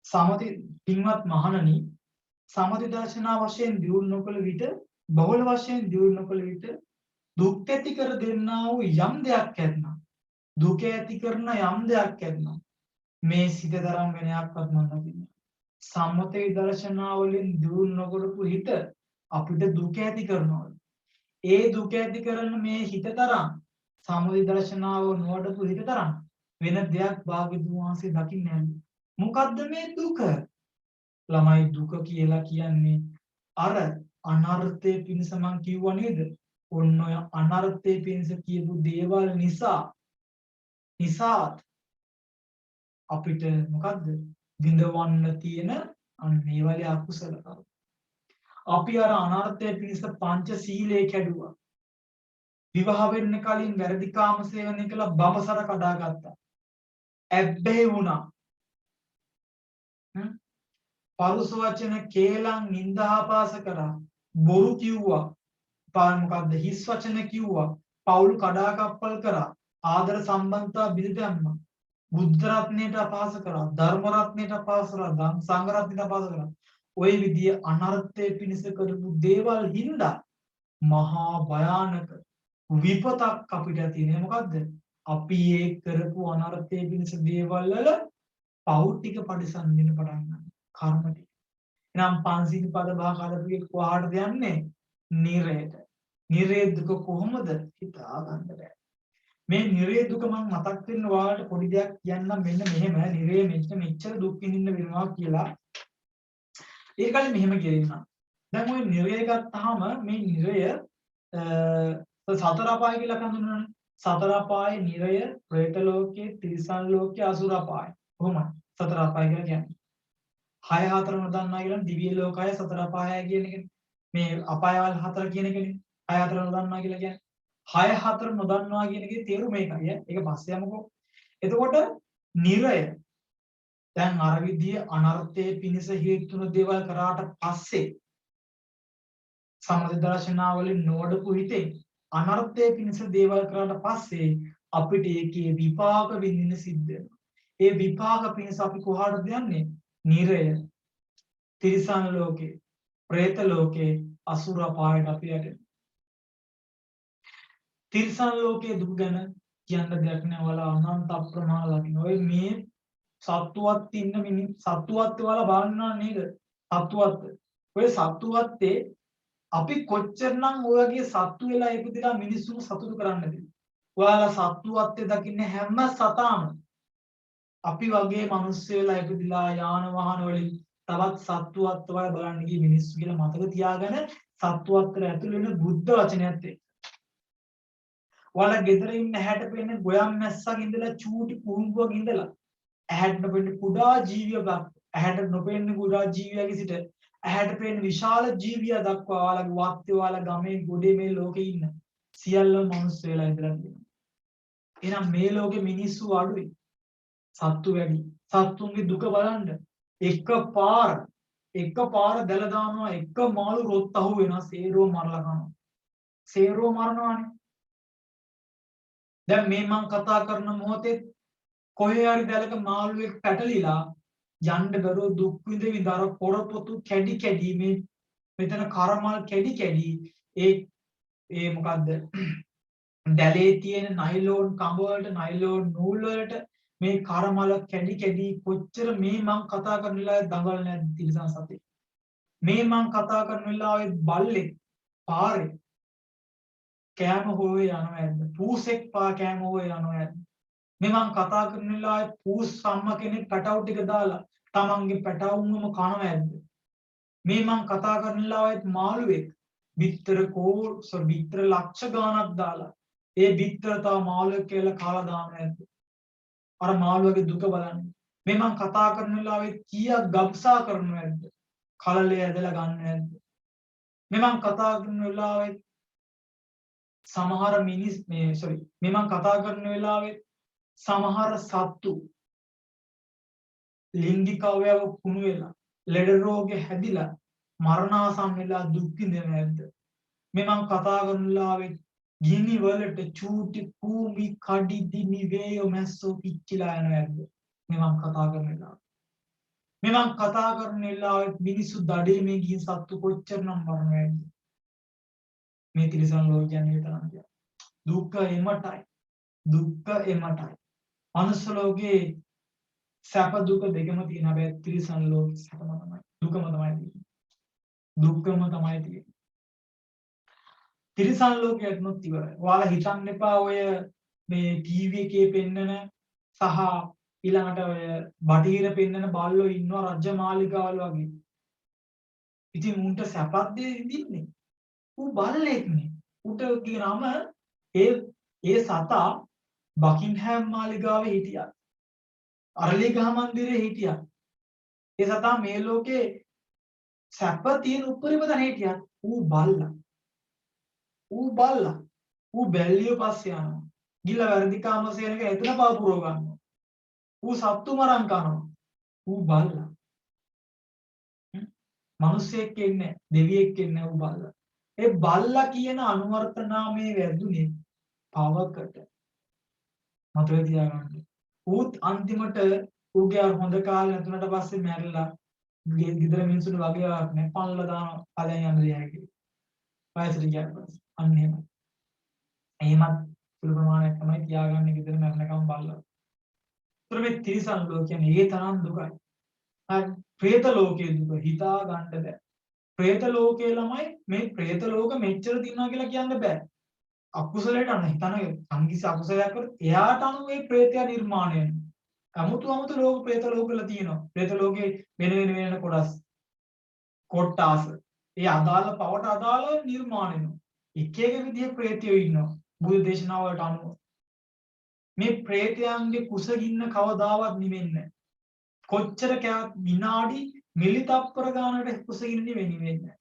සමති පින්වත් මහණනි සමති දර්ශනා වශයෙන් දියුණු නොකළ විට බහුල වශයෙන් දියුණු නොකළ විට දුක් ඇති කර දෙන්නා වූ යම් දෙයක් ඇතනම් දුක ඇති කරන යම් දෙයක් ඇතනම් මේ සිත තරම් වෙනයක්වත් මම දකින්නේ. සම්මතේ දර්ශනා වලින් දියුණු නොකරපු හිත අපිට දුක ඇති කරනවා. ඒ දුක ඇති කරන මේ හිත තරම් සම්මතේ දර්ශනාව නොවඩපු හිත තරම් වෙන දෙයක් භාග්‍යතුන් වහන්සේ දකින්නේ නැහැ. මොකද්ද මේ දුක? ළමයි දුක කියලා කියන්නේ අර අනර්ථයේ පිණිස මං කිව්වා නේද? ඔන්න ඔය අනර්ථයේ පිණිස කියපු දේවල් නිසා අපිට මොකද්ද? විඳවන්න තියෙන අන්න මේ වගේ අකුසල කර්ම. අපි අර අනර්ථයේ පිණිස පංච සීලේ කැඩුවා. විවාහ වෙන්න කලින් වැරදි කාම සේවනය කළා බඹසර කඩාගත්තා. ඇබ්බැහි වුණා. පරුස වචන කේලම් නින්දාපාස කරා. බොරු කිව්වා. මොකද්ද හිස් වචන කිව්වා. පවුල් කඩාකප්පල් කරා. ආදර සම්බන්ධතා බිඳ දැම්මා. බුද්ධ රත්නයට අපහාස කරා. ධර්ම රත්නයට අපහාස කරා. සංඝ රත්නයට අපහාස කරා. ওই විදිය අනර්ථයේ පිණිස කරපු දේවල් හින්දා මහා භයානක විපතක් අපිට තියෙන්නේ මොකද්ද? අපි ඒ කරපු අනර්ථයේ පිණිස දේවල් වල පව් ටික පරිසම් වෙන පටන් ගන්නවා. කර්ම ටික. එනම් පංචීල් පද බහ කරපු කොහාටද යන්නේ? නිරයට. නිරේ දුක කොහොමද හිතා ගන්න බෑ. මේ නිරේ දුක මම මතක් කරන ඔයාලට පොඩි දෙයක් කියන්නම් මෙන්න මෙහෙම නිරේ මෙච්චර දුක් විඳින්න වෙනවා කියලා. ඒකයි මෙහෙම කියනවා. දැන් ওই නිරය ගත්තාම මේ නිරය සතර අපාය කියලා හඳුන්වනවානේ. සතර අපාය නිරය, പ്രേත ලෝකයේ, තිරිසන් ලෝකයේ, අසුර අපාය. කොහොමද? සතර අපාය කියලා කියන්නේ. 6 4 නොදන්නා කියලා දිව්‍ය ලෝකය සතර අපායයි කියන එක. මේ අපායවල 4 කියන එකනේ. 6 4 නොදන්නා කියලා කියන්නේ. 6 4 නොදන්නවා කියන එකේ තේරුම මේකයි. ඒක පස්සේ යමුකෝ. එතකොට නිරය දැන් අර විදිය අනර්ථයේ පිණිස හේතු වන දේවල් කරාට පස්සේ සම්මත දර්ශනාවලින් නොවඩපු හිතේ අනර්ථයේ පිණිස දේවල් කරාට පස්සේ අපිට ඒකේ විපාක විඳින්න සිද්ධ වෙනවා. ඒ විපාක පිණිස අපි කොහාටද යන්නේ? නිරය. තිරිසන් ලෝකේ, പ്രേත ලෝකේ, අසුර අපායට අපි යටෙනවා. තිරිසන් ලෝකයේ දුක ගැන කියන්න දෙයක් නෑ. ඔයාලා අනන්ත අප්‍රමාණ ලකින. ඔය මේ සත්තුවත් ඉන්න සත්තුවත් ඔයාලා බලන්නා නේද? සත්තුවත්. ඔය සත්තුවත්තේ අපි කොච්චරනම් ඔයගේ සත්තු වෙලා ඉපදිලා මිනිස්සුන් සතුටු කරන්නද? ඔයාලා සත්තුවත්තේ දකින්න හැම සතාම අපි වගේ මිනිස්සු වෙලා ඉපදිලා යාන වාහන වලින් තවත් සත්තුවත් ඔයාලා බලන්න ගිය මිනිස්සු කියලා මතක තියාගෙන සත්තුවත්තට ඇතුළු වෙන බුද්ධ වචනයත් එක්ක. ඔයාලා ගෙදර ඉන්න ඇහැට පෙනෙන ගොයම් මැස්සක් ඉඳලා චූටි කුරුම්බුවක් ඉඳලා ඇහැට නොපෙනෙන කුඩා ජීවියක් ඇහැට නොපෙනෙන කුඩා ජීවියක සිට ඇහැට පෙනෙන විශාල ජීවිය දක්වා ඔයාලගේ වත්තේ ඔයාලා ගමේ ගොඩේ මේ ලෝකේ ඉන්න සියල්ලම මිනිස්සු වෙලා ඉඳලා තියෙනවා. එහෙනම් මේ ලෝකේ මිනිස්සු අඩුයි. සත්තු වැඩි. සත්තුන්ගේ දුක බලන්න. එකපාර දැල දානවා එක මාළු රොත් අහු වෙනවා සේරෝ මරලා කනවා. සේරෝ මරනවානේ. දැන් මේ මං කතා කරන මොහොතේ කොහේ හරි දැලක මාළුවෙක් පැටලිලා යන්න බැරුව දුක් විඳ විඳ අර පොරපොතු කැඩි කැඩි මේ මෙතන කරමල් කැඩි කැඩි ඒ මොකද්ද දැලේ තියෙන නයිලෝන් කඹ වලට නයිලෝන් නූල් වලට මේ කරමල කැඩි කැඩි කොච්චර මේ මං කතා කරන වෙලාවේ දඟල නැද්ද තිරසන් සතේ මේ මං කතා කරන වෙලාවේ බල්ලෙක් පාරේ කෑම හොය යනවා ඇද්ද පූසෙක් කෑම හොය යනවා ඇද්ද මේ මං කතා කරන වෙලාවේ පූස් අම්මා කෙනෙක් පැටවු ටික දාලා තමන්ගේ පැටවුන්වම කනවා ඇද්ද මේ මං කතා කරන වෙලාවෙත් මාළුවෙක් බිත්තර බිත්තර ලක්ෂ ගාණක් දාලා ඒ බිත්තර තව මාළුවෙක් කියලා කාලා දානවා ඇද්ද අර මාළුවගේ දුක බලන්න මේ මං කතා කරන වෙලාවෙත් කීයක් ගබ්සා කරනවා ඇද්ද කලලේ ඇදලා ගන්න ඇද්ද මේ මං කතා කරන වෙලාවෙත් සමහර මිනිස් මේ මං කතා කරන වෙලාවෙත් සමහර සත්තු ලිංගික අවයව කුණු වෙලා ලෙඩ රෝගේ හැදිලා මරණාසන්න වෙලා දුක් විඳින ඇද්ද මේ මං කතා කරන වෙලාවෙත් ගිනි වලට චූටි කූඹි කඩි දිමි වේයෝ මැස්සෝ පිච්චිලා යන ඇද්ද මේ මං කතා කරන වෙලාවෙත් මේ මං කතා කරන වෙලාවෙත් මිනිස්සු දඩේ මේ ගිහින් සත්තු කොච්චරනම් මරනවා ඇද්ද මේ තිරිසන් ලෝකයන් විතරක් දුක්ඛ එමටයි මනුස්ස ලෝකේ සැප දුක දෙකම තියෙන හැබැයි තිරිසන් ලෝකේ සැපම තමයි දුකම තමයි තියෙන්නේ තිරිසන් ලෝකයට නොත් ඉවරයි ඔයාලා හිතන්න එපා ඔය මේ ටීවී එකේ පෙන්නන සහ ඊළඟට ඔය බටහිර පෙන්නන බල්ලෝ ඉන්නවා රජ මාලිගාවල් වගේ ඉතින් උන්ට සැපක් දෙන්නේ ඌ බල්ලෙක්නේ ඌට කියනම ඒ සතා බකින්හෑම් මාලිගාවේ හිටියා අරලිගහ මන්දිරේ හිටියා ඒ සතා මේ ලෝකේ සැප තියෙන උපරිම තැන හිටියා ඌ බල්ලා ඌ බැල්ලිය පස්සේ යනවා ගිල වැඩි කාමසේනක එතන පාව පුරව ගන්නවා ඌ සත්තු මරන් කනවා ඌ බල්ලා මිනිස්සෙක් ඉන්නේ දෙවියෙක් ඉන්නේ ඌ බල්ලා ඒ බල්ලා කියන අනුවර්ථ නාමයේ වැදුනේ පවකට මතක තියාගන්න ඌත් අන්තිමට ඌගේ හොඳ කාලේ නැතුණට පස්සේ මැරිලා ගෙදර මිනිස්සුන්ට වගේවක් නැහැ පල්ලා දාන ඵලයන් යන දෙයක් කියලා වයසට ගියාට පස්සේ අන්න එහෙමත් සුළු ප්‍රමාණයක් තමයි තියාගන්නේ ගෙදර මැරෙනකම් බල්ලා. ඒතර මේ තිරිසන් ලෝක කියන්නේ ඒ තරම් දුකයි. හරි പ്രേත ලෝකයේ දුක හිතා ගන්න බෑ. പ്രേත ලෝකයේ ළමයි මේ പ്രേත ලෝක මෙච්චර දිනනවා කියලා කියන්න බෑ. අකුසලයට අන්න හිතන සංගීස අකුසලයක් කරොත් එයාට අනුව මේ പ്രേතය නිර්මාණය වෙනවා. අමුතු ලෝක പ്രേත ලෝකවල තියෙනවා. പ്രേත ලෝකේ වෙන කොට්ටාස. ඒ අදාළ පවට අදාළ නිර්මාණය වෙනවා. එක විදිහේ പ്രേතයෝ ඉන්නවා. බුදු දේශනාවලට අනුව. මේ പ്രേතයන්ගේ කුසගින්න කවදාවත් නිවෙන්නේ නැහැ. කොච්චර කෑවත් විනාඩි මිලි තප්පර ගානකට කුසගින්න නිවෙන්නේ නැහැ.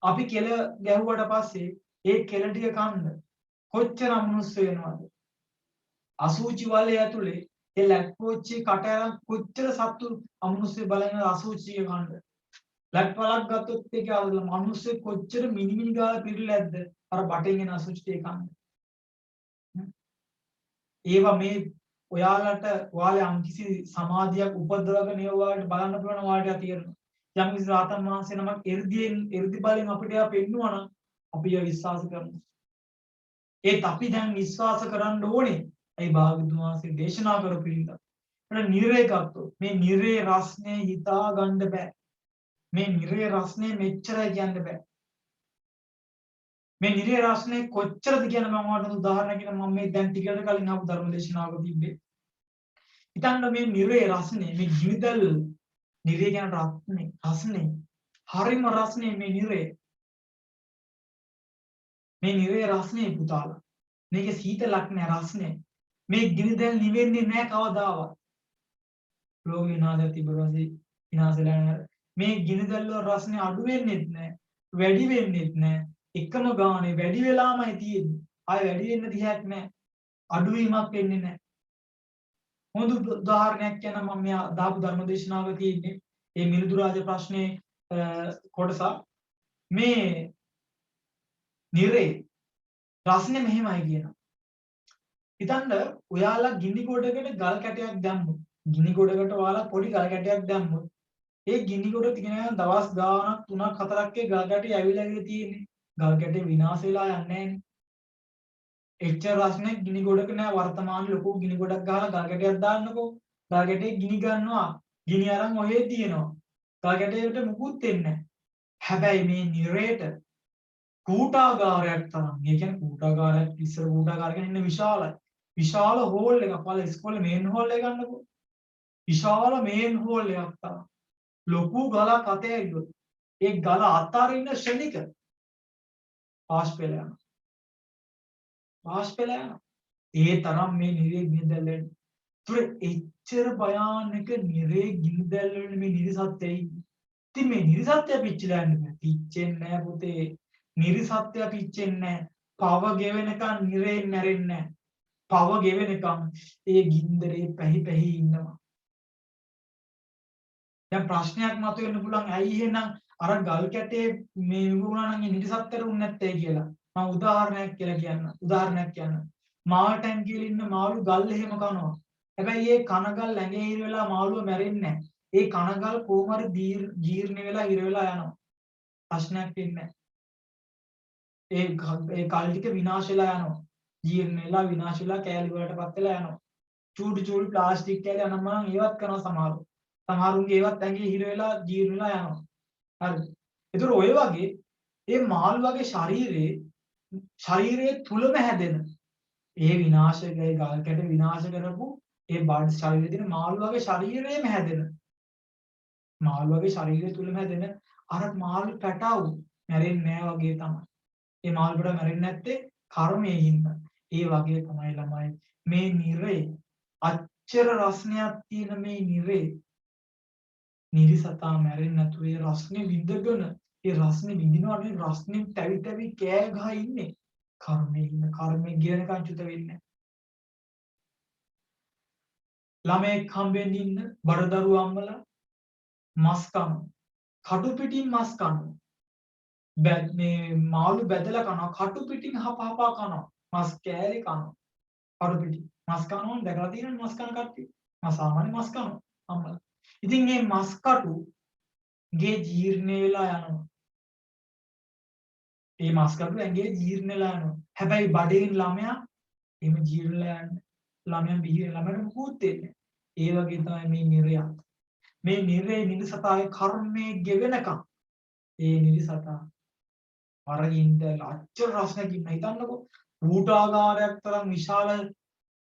අපි කෙල ගැහුවට පස්සේ ඒ කෙල ටික කන්න කොච්චර අමනුෂ්‍ය වෙනවද? අසුචි වලේ ඇතුලේ ඒ ලැක්කෝච්චි කට අරන් කොච්චර සත්තු අමනුෂ්‍ය බලන අසුචි කන්න. ලැක්පලක් ගත්තොත් ඒක අවුල මනුෂ්‍ය කොච්චර මිනිමිනි ගාලා පිරিলা ඇද්ද? අර බටෙන් එන අසුචි ටික කන්න. ඒවා මේ ඔයාලට ඔයාලේ අම්කිසි සමාධියක් උපදවගෙන ඒවාට බලන්න පුළුවන් ඔයාලට තේරෙනවා. යම් කිසි රහතන් වහන්සේ නමක් එර්දි බලෙන් අපිට එයා පෙන්වනවා නම් අපි ඒව විශ්වාස කරනවා. ඒත් අපි දැන් විශ්වාස කරන්න ඕනේ. ඒ භාග්‍යවතුන් වහන්සේ දේශනා කරපු හින්දා. ඒත් නිරේ ගත්තොත් මේ නිරේ රස්නේ හිතා ගන්න බෑ. මේ නිරේ රස්නේ මෙච්චරයි කියන්න බෑ. මේ නිරේ රස්නේ කොච්චරද කියන මම ඔයාලට උදාහරණයක් කියන මම මේ දැන් ටිකට කලින් ආපු ධර්ම දේශනාවක තිබ්බේ. හිතන්න මේ නිරේ රස්නේ මේ ගිනිදල් නිරේ කියන රස්නේ හරිම රස්නේ මේ නිරේ. මේ නිරේ රස්නේ පුතාලා. මේකේ සීතලක් නෑ රස්නේ. මේ ගිනිදල් නිවෙන්නේ නෑ කවදාවත්. රෝග විනාශය තිබුණාසි විනාශලා නෑ. මේ ගිනිදල් වල රස්නේ අඩු වෙන්නේත් නෑ. වැඩි වෙන්නේත් නෑ. එකම ගානේ වැඩි වෙලාමයි තියෙන්නේ. ආය වැඩි වෙන්න දිහාක් නෑ. අඩුවීමක් වෙන්නේ නෑ. හොඳ උදාහරණයක් කියන මම මෙයා දාපු ධර්මදේශනාවක තියෙන්නේ මේ මිලිඳු රාජ ප්‍රශ්නේ කොටස මේ නිරේ රස්නේ මෙහෙමයි කියනවා. හිතන්න ඔයාලා ගිනි ගොඩකට ගල් කැටයක් දැම්මොත් ගිනි ගොඩකට ඔයාලා පොඩි ගල් කැටයක් දැම්මොත් ඒ ගිනි ගොඩ තියෙන දවස් ගාණක් 3ක් 4ක් ඒ ගල් කැටේ ඇවිල්ලා තියෙන්නේ. ගල් කැටේ විනාශ වෙලා යන්නේ නැහැනේ. එච්චර රස්නේ ගිනි ගොඩක නෑ වර්තමානයේ ලොකු ගිනි ගොඩක් ගහලා ගල් කැටයක් දාන්නකෝ. ගල් කැටේ ගිනි ගන්නවා. ගිනි අරන් ඔහෙ තියෙනවා. ගල් කැටේට මුකුත් වෙන්නේ නැහැ. හැබැයි මේ නිරේට කූටාගාරයක් තරම්. ඒ කියන්නේ කූටාගාරයක් ඉස්සර කූටාගාරයක් ඉන්නේ විශාලයි. විශාල හෝල් එකක්. ඔයාලා ඉස්කෝලේ මේන් හෝල් එක ගන්නකෝ. විශාල මේන් හෝල් එකක් තරම්. ලොකු ගලක් අතේ ඇවිල්ලා ඒ ගල අතරින්න ශනික පාස් වෙලා යනවා. පාස් වෙලා යනවා. ඒ තරම් මේ නිරේ ගිනිදැල් වෙන. තුර එච්චර භයානක නිරේ ගිනිදැල් වල මේ නිරිසත්‍යයි. ඉතින් මේ නිරිසත්‍ය පිච්චිලා යන්නේ. පිච්චෙන්නේ නැහැ පුතේ. නිරිසත්‍ය පිච්චෙන්නේ නැහැ. පව ගෙවෙනකන් නිරේ මැරෙන්නේ නැහැ. පව ගෙවෙනකන් ඒ ගින්දරේ පැහි පැහි ඉන්නවා. දැන් ප්‍රශ්නයක් මතුවෙන්න පුළුවන් ඇයි එහෙනම් අර ගල් කැටේ මේ වුණා නම් නිරිසත්‍යට උන්නේ නැත්තේ කියලා. මම උදාහරණයක් කියන්න. මාළු ටැංකියේ ඉන්න මාළු ගල් එහෙම කනවා. හැබැයි ඒ කනගල් ඇඟේ හිර වෙලා මාළුව මැරෙන්නේ නැහැ. ඒ කනගල් කොහොම හරි ජීර්ණ වෙලා හිර වෙලා යනවා. ප්‍රශ්නයක් වෙන්නේ නැහැ. ඒ කල් ටික විනාශ වෙලා යනවා. ජීර්ණ වෙලා විනාශ වෙලා කෑලි වලටපත් වෙලා යනවා. චූටි චූටි ප්ලාස්ටික් කෑලි අනම්මනම් ඒවත් කරනවා සමහරව. සමහරුන්ගේ ඒවත් ඇඟේ හිර වෙලා ජීර්ණ වෙලා යනවා. හරිද? ඒතර ඔය වගේ මේ මාළු වගේ ශරීරයේ තුලම හැදෙන ඒ විනාශකයේ ගල් කැට විනාශ කරපු ඒ බඩ ශරීරයේ තියෙන මාළු වගේ ශරීරයේම හැදෙන මාළු වගේ ශරීරය තුලම හැදෙන අර මාළු පැටවු මැරෙන්නේ නැහැ වගේ තමයි. ඒ මාළු පැටව මැරෙන්නේ නැත්තේ කර්මයේ හින්දා. ඒ වගේ තමයි ළමයි මේ නිරේ අච්චර රස්නයක් තියෙන මේ නිරේ නිරිසතා මැරෙන්නේ නැතුව ඒ රස්නේ විඳගෙන ඒ රස්නේ විඳිනවා නේ රස්නේ තැවි තැවි කෑ ගහ ඉන්නේ. කර්මයේ ගියනකන් චුත වෙන්නේ. ළමෙක් හම්බෙන්න ඉන්න බඩදරුව අම්මලා මස් කනවා. කටු පිටින් මස් කනවා. මේ මාළු බැදලා කනවා. කටු පිටින් හපා කනවා. මස් කෑලි කනවා. කටු පිටින් මස් කනවා දැකලා තියෙනවනේ මස් කන කට්ටිය. මස් සාමාන්‍ය මස් කනවා අම්මලා. ඉතින් මේ මස් කටු ගේ ජීර්ණ වෙලා යනවා. මේ මස් කටු ඇඟේ ජීර්ණ වෙලා යනවා. හැබැයි බඩේන් ළමයා එහෙම ජීර්ණ වෙලා යන්නේ. ළමයා බිහි ළමයට මුකුත් දෙන්නේ. ඒ වගේ තමයි මේ නිරයක්. මේ නිරේ නිරිසතාවේ කර්මයේ ගෙවෙනකම් ඒ නිරිසතා අරින්ද අච්චර රසණකින් හිතන්නකෝ ඌටාගාරයක් තරම් විශාල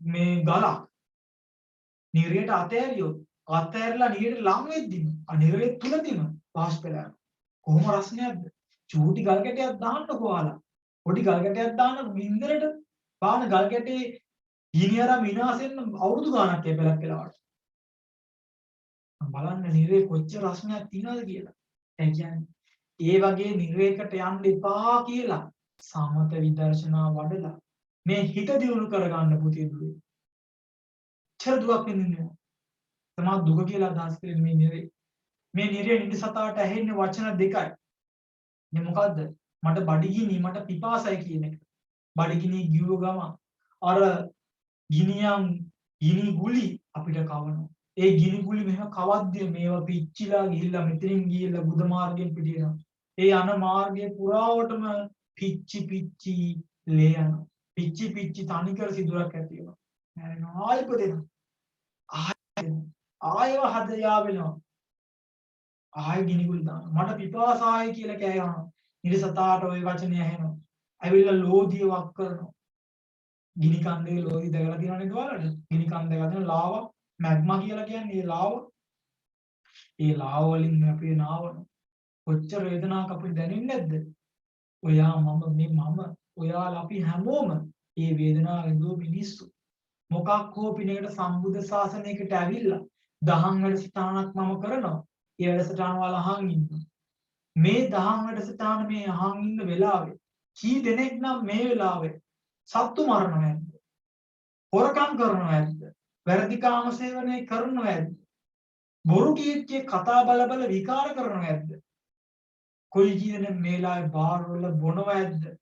මේ ගලක් නිරයට අතෑරියොත් අතෑරලා නිරයට ලං වෙද්දිම අනිරේ තුලදීම වාෂ්ප වෙලා කොහොම රසණයක්ද චූටි ගල් කැටයක් දාන්නකෝ ඔයාලා පොඩි ගල් කැටයක් දාන්න වින්දරට පාන ගල් කැටේ ගිනි අරන් විනාශෙන්න අවුරුදු ගාණක් එපලක් වෙලාවට බලන්න නිරේ කොච්චර රසණයක් තියනවද කියලා. ඒ කියන්නේ ඒ වගේ නිරේකට යන්න එපා කියලා සමත විදර්ශනා වඩලා මේ හිත දියුණු කරගන්න පුතේ දුවේ. චර දුක් වෙනින්නේ. තමා දුක කියලා අදහස් කරන්නේ මේ නිරේ. මේ නිරේ නිදිසතාවට ඇහෙන්නේ වචන දෙකයි. මේ මොකද්ද? මට බඩගිනි මට පිපාසයි කියන එක. බඩගිනි ගියුව ගම අර ගිනි ගුලි අපිට කවනවා. ඒ ගිනිගුලි මෙහෙම කවද්දී මේවා පිච්චිලා ගිහිල්ලා මෙතනින් ගිහිල්ලා බුද මාර්ගයෙන් පිටියනවා. ඒ යන මාර්ගයේ පුරාවටම පිච්චි ලේ යනවා. පිච්චි තනිකර සිදුරක් ඇති වෙනවා. මැරෙනවා ආයෙ ඉපදෙනවා. ආයෙව හදයා වෙනවා. ආයෙ ගිනිගුලි දානවා. මට පිපාසායි කියලා කෑ ගහනවා. නිරසතාවට ওই වචනේ ඇහෙනවා. ඇවිල්ලා ලෝධිය වක් කරනවා. ගිනි කන්දේ ලෝධි දැකලා තියෙනවනේ ඔයාලට. ගිනි කන්ද ගන්න ලාවා මැග්මා කියලා කියන්නේ ඒ ලාවා. ඒ ලාව වලින් අපි නාවන. කොච්චර වේදනාවක් අපිට දැනෙන්නේ නැද්ද? ඔයා මම ඔයාලා අපි හැමෝම මේ වේදනාව විඳෝ මිනිස්සු. මොකක් හෝ පිනකට සම්බුද්ධ ශාසනයකට ඇවිල්ලා දහම් වැඩසටහනක් මම කරනවා. ඒ වැඩසටහන වල අහන් ඉන්නවා. මේ දහම් වැඩසටහන මේ අහන් ඉන්න වෙලාවේ කී දෙනෙක් නම් මේ වෙලාවේ සත්තු මරනවා නැද්ද? හොරකම් කරනවා නැද්ද? වැරදි කාම සේවනය කරනවා නැද්ද? බොරු කීර්තිය කතා බල විකාර කරනවා නැද්ද? කොයි කීදෙනෙක් මේ වෙලාවේ බාර් වල බොනවා නැද්ද?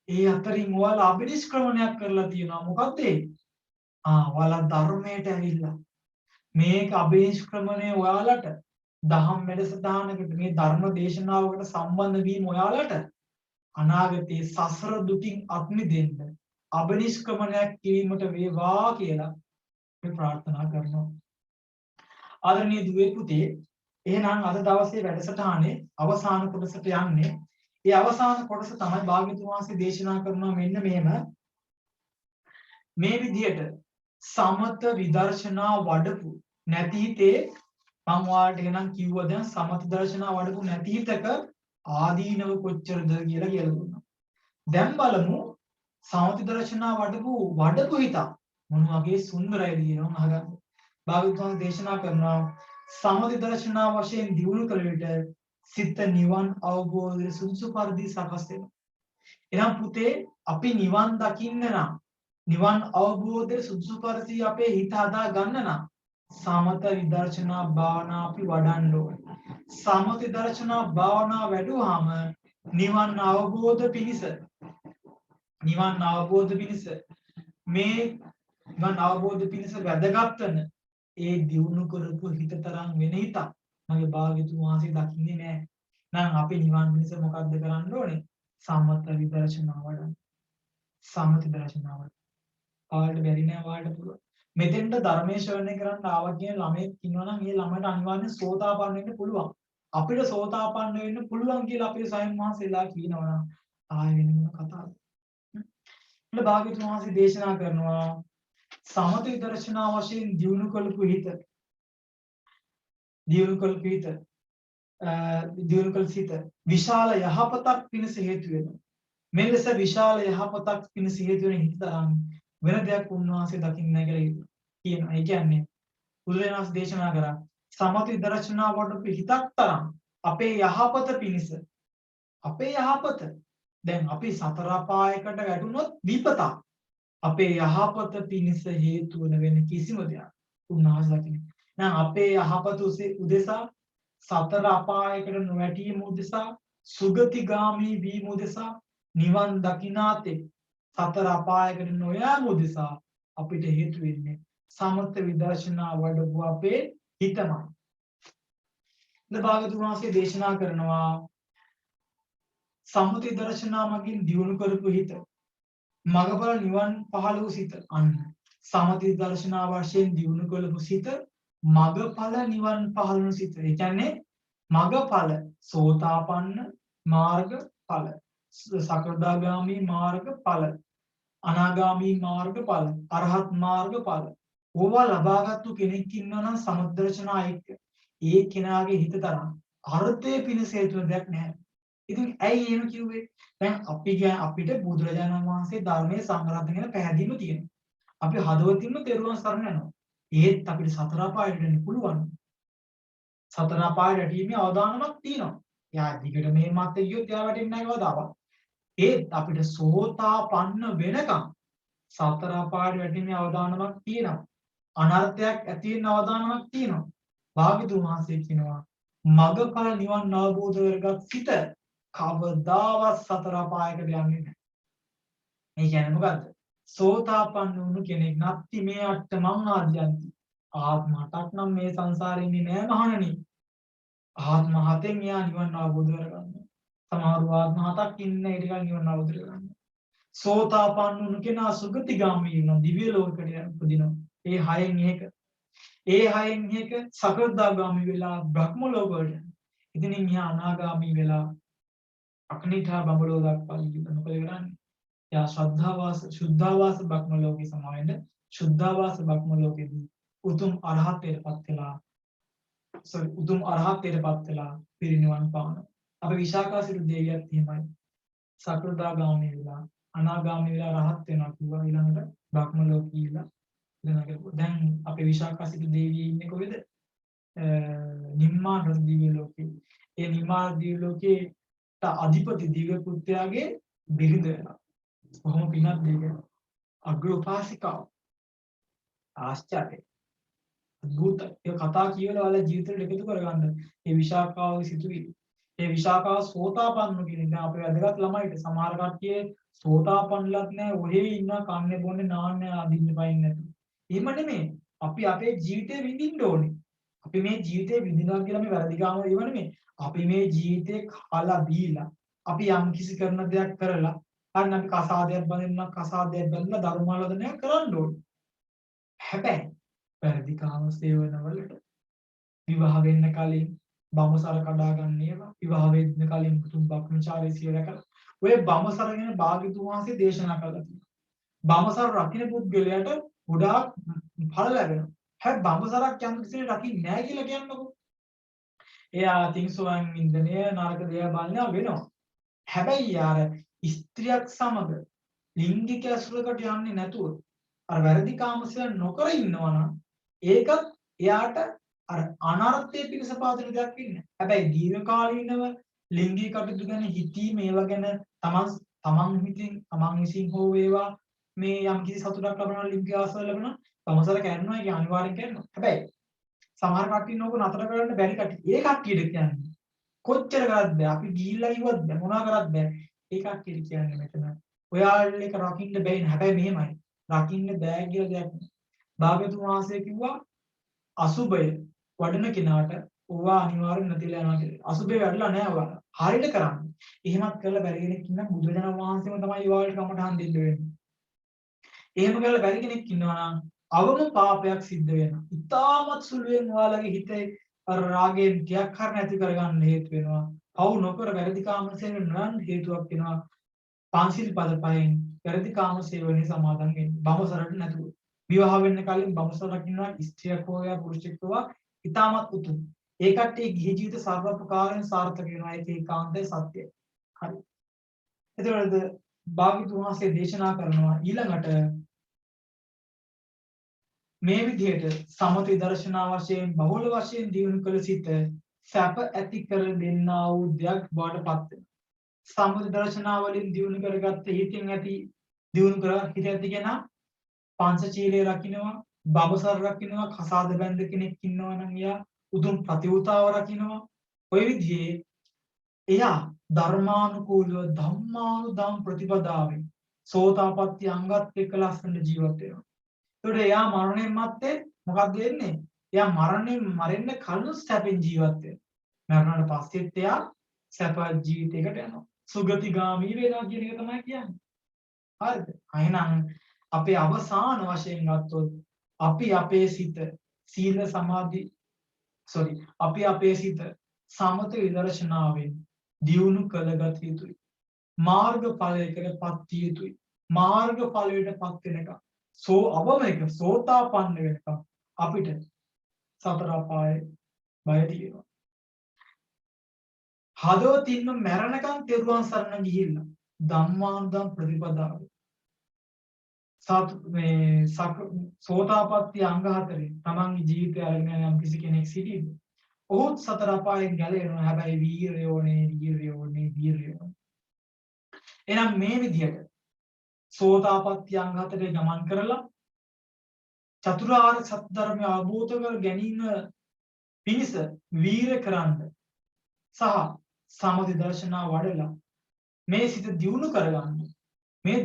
ඒ අතරින් ඔයාලා අභිනිෂ්ක්‍රමණයක් කරලා තියෙනවා. මොකද්ද ඒ? ඔයාලා ධර්මයට ඇවිල්ලා මේක අභිනිෂ්ක්‍රමණය ඔයාලට දහම් වැඩසටහනකට මේ ධර්ම දේශනාවකට සම්බන්ධ වීම ඔයාලට අනාගතයේ සසර දුකින් අත් මිදෙන්න අභිනිෂ්ක්‍රමණයක් කිරීමට වේවා කියලා අපි ප්‍රාර්ථනා කරනවා. ආදරණීය දුවේ පුතේ, එහෙනම් අද දවසේ වැඩසටහනේ අවසාන කොටසට යන්නේ. ඒ අවසාන කොටස තමයි භාග්‍යවතුන් වහන්සේ දේශනා කරනවා මෙන්න මෙහෙම මේ විදිහට සමත විදර්ශනා වඩපු නැති හිතේ මම ඔයාලට එහෙනම් කිව්වා දැන් සමත දර්ශනා වඩපු නැති හිතක ආදීනව කොච්චරද කියලා දුන්නා. දැන් බලමු සමත දර්ශනා වඩපු හිත මොන වගේ සුන්දරයිද කියනවා අහගන්න. භාග්‍යවතුන් දේශනා කරනවා සමත දර්ශනා වශයෙන් දියුණු කළ විට සිත නිවන් අවබෝධයේ සුදුසු පරිදි සකස් වෙනවා. එහෙනම් පුතේ අපි නිවන් දකින්න නම් නිවන් අවබෝධයේ සුදුසු පරිදි අපේ හිත හදා ගන්න නම් සමත විදර්ශනා භාවනා අපි වඩන්න ඕනේ. සමත විදර්ශනා භාවනා වැඩුවාම නිවන් අවබෝධ පිණිස මේ නිවන් අවබෝධ පිණිස වැදගත් වෙන ඒ දියුණු කරපු හිත තරම් වෙන හිතක් මගේ භාග්‍යතුන් වහන්සේ දකින්නේ නැහැ. නම් අපි නිවන් පිණිස මොකද්ද කරන්න ඕනේ? සමත විදර්ශනා වඩන්න. සමත විදර්ශනා වඩන්න. ඔයාලට බැරි නෑ ඔයාලට පුළුවන්. මෙතෙන්ට ධර්මයේ ශ්‍රවණය කරන්න ආවා කියන ළමයෙක් ඉන්නවා නම් ඒ ළමයට අනිවාර්යෙන් සෝතාපන්න වෙන්න පුළුවන්. අපිට සෝතාපන්න වෙන්න පුළුවන් කියලා අපේ සයන් වහන්සේලා කියනවා නම් ආයෙ වෙන මොන කතාවද? ඊළ භාග්‍යවතුන් වහන්සේ දේශනා කරනවා සමත විදර්ශනා වශයෙන් දියුණු කළපු හිත විශාල යහපතක් පිණිස හේතු වෙනවා. මෙලෙස විශාල යහපතක් පිණිස හේතු වෙන හිත තරම් වෙන දෙයක් උන්වහන්සේ දකින්නේ නැහැ කියලා කියනවා. ඒ කියන්නේ බුදුරජාණන් දේශනා කරා සමත විදර්ශනා වඩපු හිතක් තරම් අපේ යහපත පිණිස දැන් අපි සතර අපායකට වැටුනොත් විපතක් අපේ යහපත පිණිස හේතු වෙන කිසිම දෙයක් උන්වහන්සේ දකින්නේ. නම් අපේ යහපත උදෙසා සතර අපායකට නොවැටීම උදෙසා සුගතිගාමී වීම උදෙසා නිවන් දකිනාතේ සතර අපායකට නොයාම උදෙසා අපිට හේතු වෙන්නේ සමත විදර්ශනා වඩපු අපේ හිතමයි. භාගතුන් වහන්සේ දේශනා කරනවා සමත විදර්ශනා මගින් දියුණු කරපු හිත මගඵල නිවන් පහළ වූ සිත අන්න සමත විදර්ශනා වශයෙන් දියුණු කරපු සිත මගඵල නිවන් පහළ වූ සිත. ඒ කියන්නේ මගඵල සෝතාපන්න මාර්ගඵල සකෘදාගාමී මාර්ගඵල අනාගාමී මාර්ගඵල අරහත් මාර්ගඵල ඕවා ලබාගත්තු කෙනෙක් ඉන්නවා නම් සමුද්දර්ශනා එක්ක ඒ කෙනාගේ හිත තරම් අර්ථයේ පිණිස හේතු දෙයක් නැහැ. ඉතින් ඇයි එහෙම කිව්වේ? දැන් අපිට බුදුරජාණන් වහන්සේ ධර්මයේ සංග්‍රහ ගැන පැහැදිලිව තියෙනවා. අපි හදවතින්ම තෙරුවන් සරණ යනවා. ඒත් අපිට සතර අපායට යන්න පුළුවන්. සතර අපායට යීමේ අවදානමක් තියෙනවා. යා දිගට මේ මාත් ගියොත් යා වැටෙන්නේ නැහැ කවදාවත්. ඒත් අපිට සෝතාපන්න වෙනකම් සතර අපායට වැටීමේ අවදානමක් තියෙනවා. අනර්ථයක් ඇති වෙන අවදානමක් තියෙනවා. භාග්‍යතුන් වහන්සේ කියනවා මගඵල නිවන් අවබෝධ කරගත් සිත කවදාවත් සතර අපායකට යන්නේ නැහැ. මේ කියන්නේ මොකද්ද? සෝතාපන්න වුණු කෙනෙක් නත්ති මේ අට්ඨමං ආදියන්ති. ආත්ම 8ක් නම් මේ සංසාරේ ඉන්නේ නෑ මහණනි. ආත්ම 7න් එයා නිවන් අවබෝධ කරගන්නවා. සමහරව ආත්ම 7ක් ඉන්න ඊට කලින් නිවන් අවබෝධ කරගන්නවා. සෝතාපන්න වුණ කෙනා සුගතිගාමී වෙනවා. දිව්‍ය ලෝකයට උපදිනවා. ඒ 6න් එක. ඒ 6න් එක සකෘදාගාමී වෙලා බ්‍රහ්ම ලෝකවලට යනවා. ඉතින් එයා අනාගාමී වෙලා අකනිඨා බඹලෝ දක්වා ඉන්න මොකද කරන්නේ? එයා ශ්‍රද්ධාවාස සුද්ධාවාස බ්‍රහ්ම ලෝකේ සමාවෙන්න සුද්ධාවාස බ්‍රහ්ම ලෝකෙදී උතුම් අරහත්ත්වයටපත් වෙලා උතුම් අරහත්ත්වයටපත් වෙලා පිරිනිවන් පානවා. අපි විශාකාසිරු දෙවියත් එහෙමයි. සකෘදාගාමී වෙලා අනාගාමී වෙලා රහත් වෙනවා කිව්වා ඊළඟට බ්‍රහ්ම ලෝකෙ ඉඳලා ඊළඟට දැන් අපේ විශාකාසිරු දෙවිය ඉන්නේ කොහෙද? නිම්මාන දිව්‍ය ලෝකේ. ඒ නිම්මාන දිව්‍ය ලෝකේට අධිපති දිව්‍ය පුත්‍රයාගේ බිරිඳ වෙනවා. කොහොම පිනක් දෙක අග්‍ර උපාසිකාව ආශ්චර්යයි. අద్భుත ඒ කතා කියවලා වල ජීවිතේට එකතු කරගන්න මේ විශාකාවගේ සිතුවිලි. ඒ විශාකාව සෝතාපන්න කියන දැන් අපේ වැදගත් ළමයිට සමහර කට්ටිය සෝතාපන්නලත් නැහැ ඔහේ ඉන්න කන්නේ බොන්නේ නාන්නේ අදින්න පයින් නැතු. එහෙම නෙමෙයි. අපි අපේ ජීවිතේ විඳින්න ඕනේ. අපි මේ ජීවිතේ විඳිනවා කියලා මේ වැරදි ගාම ඒව නෙමෙයි. අපි මේ ජීවිතේ කාලා බීලා අපි යම් කිසි කරන දෙයක් කරලා අන්න අපි කසාදයක් බඳින්න කසාදයක් බඳින්න ධර්මාලෝදනය කරන්න ඕනේ. හැබැයි වැරදි කාම සේවනවලට විවාහ වෙන්න කලින් බඹසර කඩා ගන්න ඒවා විවාහ වෙන්න කලින් පුතුම් බක්මචාරී සියල කර ඔය බඹසර ගැන භාග්‍යතුන් වහන්සේ දේශනා කළා තියෙනවා. බඹසර රකින්න පුද්ගලයාට ගොඩාක් ඵල ලැබෙනවා. හැබැයි බඹසරක් යම් කිසි රකින්නේ නැහැ කියලා කියන්නකො. එයා තින්සෝයන් ඉන්දනය නරක දේවල් බලනවා වෙනවා. හැබැයි යාර ස්ත්‍රියක් සමග ලිංගික ඇසුරකට යන්නේ නැතුව අර වැරදි කාමසය නොකර ඉන්නවා නම් ඒකත් එයාට අර අනර්ථයේ පිණිස පාදන දෙයක් වෙන්නේ. හැබැයි දීර්ඝකාලීනව ලිංගික කටයුතු ගැන හිතීම ඒවා ගැන තමන් විසින් හෝ වේවා මේ යම් කිසි සතුටක් ලබනවා ලිංගික ආසාව ලැබෙනවා තමසර කරනවා ඒක අනිවාර්යෙන් කරනවා. හැබැයි සමහර කට්ටිය නෝක නතර කරන්න බැරි කට්ටිය. ඒ කට්ටියට කියන්නේ කොච්චර කරත් බෑ. අපි ගිහිල්ලා ඉවත් බෑ මොනවා කරත් බෑ. ඒ කට්ටියට කියන්නේ මෙතන ඔයාලා එක රකින්න බැහැ. හැබැයි මෙහෙමයි. රකින්න බෑ කියලා දෙයක් නෑ. භාග්‍යතුන් වහන්සේ කිව්වා අසුබය වඩන කෙනාට ඕවා අනිවාර්යෙන් නැතිලා යනවා කියලා. අසුබය වැඩලා නෑ ඔයාලා. හරියට කරන්න. එහෙමත් කරලා බැරි කෙනෙක් ඉන්න බුදුරජාණන් වහන්සේම තමයි ඔයාලට කමටහන් දෙන්න වෙන්නේ. එහෙම කරලා බැරි කෙනෙක් ඉන්නවා නම් අවම පාපයක් සිද්ධ වෙනවා. ඉතාමත් සුළුවෙන් ඔයාලගේ හිතේ අර රාගයෙන් ටිකක් හරි නැති කරගන්න හේතු වෙනවා. පව් නොකර වැරදි කාමසේවන නොයන් හේතුවක් වෙනවා. පංචිල් පද පහෙන් වැරදි කාමසේවනේ සමාදන් වෙන්න. බඹසරට නැතුව. විවාහ වෙන්න කලින් බඹසර රකින්නවා ස්ත්‍රියක් හෝ පුරුෂයෙක් හෝ ඉතාමත් උතුම්. ඒකට ඒ ගිහි ජීවිත සර්වපකාරයෙන් සාර්ථක වෙනවා. ඒක ඒකාන්තයි සත්‍යයි. හරි. එතකොට භාග්‍යතුන් වහන්සේ දේශනා කරනවා ඊළඟට මේ විදිහට සමථ විදර්ශනා වශයෙන් බහුල වශයෙන් දියුණු කළ සිට සැප ඇති කර දෙන්නා වූ දෙයක් බවට පත් වෙනවා. සමථ විදර්ශනා වලින් දියුණු කරගත්ත හිතින් ඇති දියුණු කර හිත ඇති කෙනා පංචශීලයේ රකින්නවා, බඹසර රකින්නවා, කසාද බැඳ කෙනෙක් ඉන්නවා නම් එයා උතුම් ප්‍රතිඋතාව රකින්නවා. ඔය විදිහේ එයා ධර්මානුකූලව ධම්මානුධම් ප්‍රතිපදාවෙන් සෝතාපට්ටි අංගත් එක්ක ලස්සන ජීවත් වෙනවා. ඒකට එයා මරණයන් මත්තේ මොකක්ද වෙන්නේ? එයා මරෙන්න කලින් සැපෙන් ජීවත් වෙනවා. මරණයට පස්සෙත් එයා සැප ජීවිතයකට යනවා. සුගතිගාමී වෙනවා කියන එක තමයි කියන්නේ. හරිද? එහෙනම් අපේ අවසාන වශයෙන් ගත්තොත් අපි අපේ සිත සීල සමාධි අපි අපේ සිත සමත විදර්ශනාවෙන් දියුණු කළගත යුතුයි. මාර්ගඵලයකටපත් යුතුයි. මාර්ගඵලයටපත් වෙනකම් අවමයක සෝතාපන්න වෙනකම් අපිට සතර අපායේ බය තියෙනවා. හදවතින්ම මැරණකම් තෙරුවන් සරණ ගිහිල්ලා ධම්මානුධම් ප්‍රතිපදාව සෝතාපට්ටි අංග හතරේ තමන්ගේ ජීවිතය අරගෙන යම් කිසි කෙනෙක් සිටිද ඔහුත් සතර අපායෙන් ගැලවෙනවා. හැබැයි වීරය ඕනේ. එහෙනම් මේ විදිහට සෝතාපට්ටි අංග හතරේ ගමන් කරලා චතුරාර්ය සත්‍ය ධර්මය අවබෝධ කර ගැනීම පිණිස වීර කරන්න සහ සමථ දර්ශනා වඩලා මේ සිත දියුණු කරගන්න මේ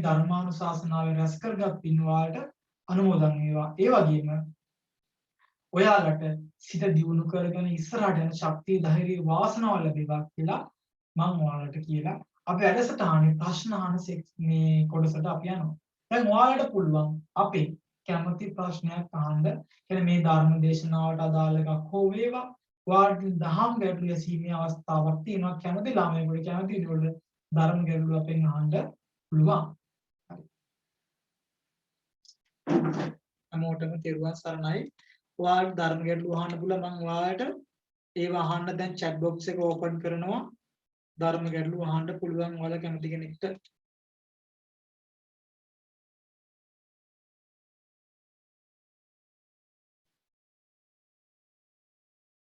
ධර්මානුශාසනාවේ රැස් කරගත් පින්වාලට අනුමෝදන් වේවා. ඒ වගේම ඔයාලට සිත දියුණු කරගෙන ඉස්සරහට යන ශක්තිය ධෛර්යය වාසනාව ලැබේවා කියලා මම ඔයාලට කියලා අපි වැඩසටහනේ ප්‍රශ්න අහන මේ කොටසට අපි යනවා. දැන් ඔයාලට පුළුවන් අපේ කැමති ප්‍රශ්නයක් අහන්න. කියන්නේ මේ ධර්ම දේශනාවට අදාළ එකක් හෝ වේවා. ඔයාලට දහම් ගැටළු ඇසීමේ අවස්ථාවක් තියෙනවා. කැමති ළමයෙකුට කැමති විදිහට ධර්ම ගැටළු අපෙන් අහන්න පුළුවන්. හැමෝටම තෙරුවන් සරණයි. ඔයාලට ධර්ම ගැටළු අහන්න පුළුවන්. මම ඔයාලට ඒව අහන්න දැන් chat box එක open කරනවා. ධර්ම ගැටළු අහන්න පුළුවන් ඔයාලා කැමති කෙනෙක්ට.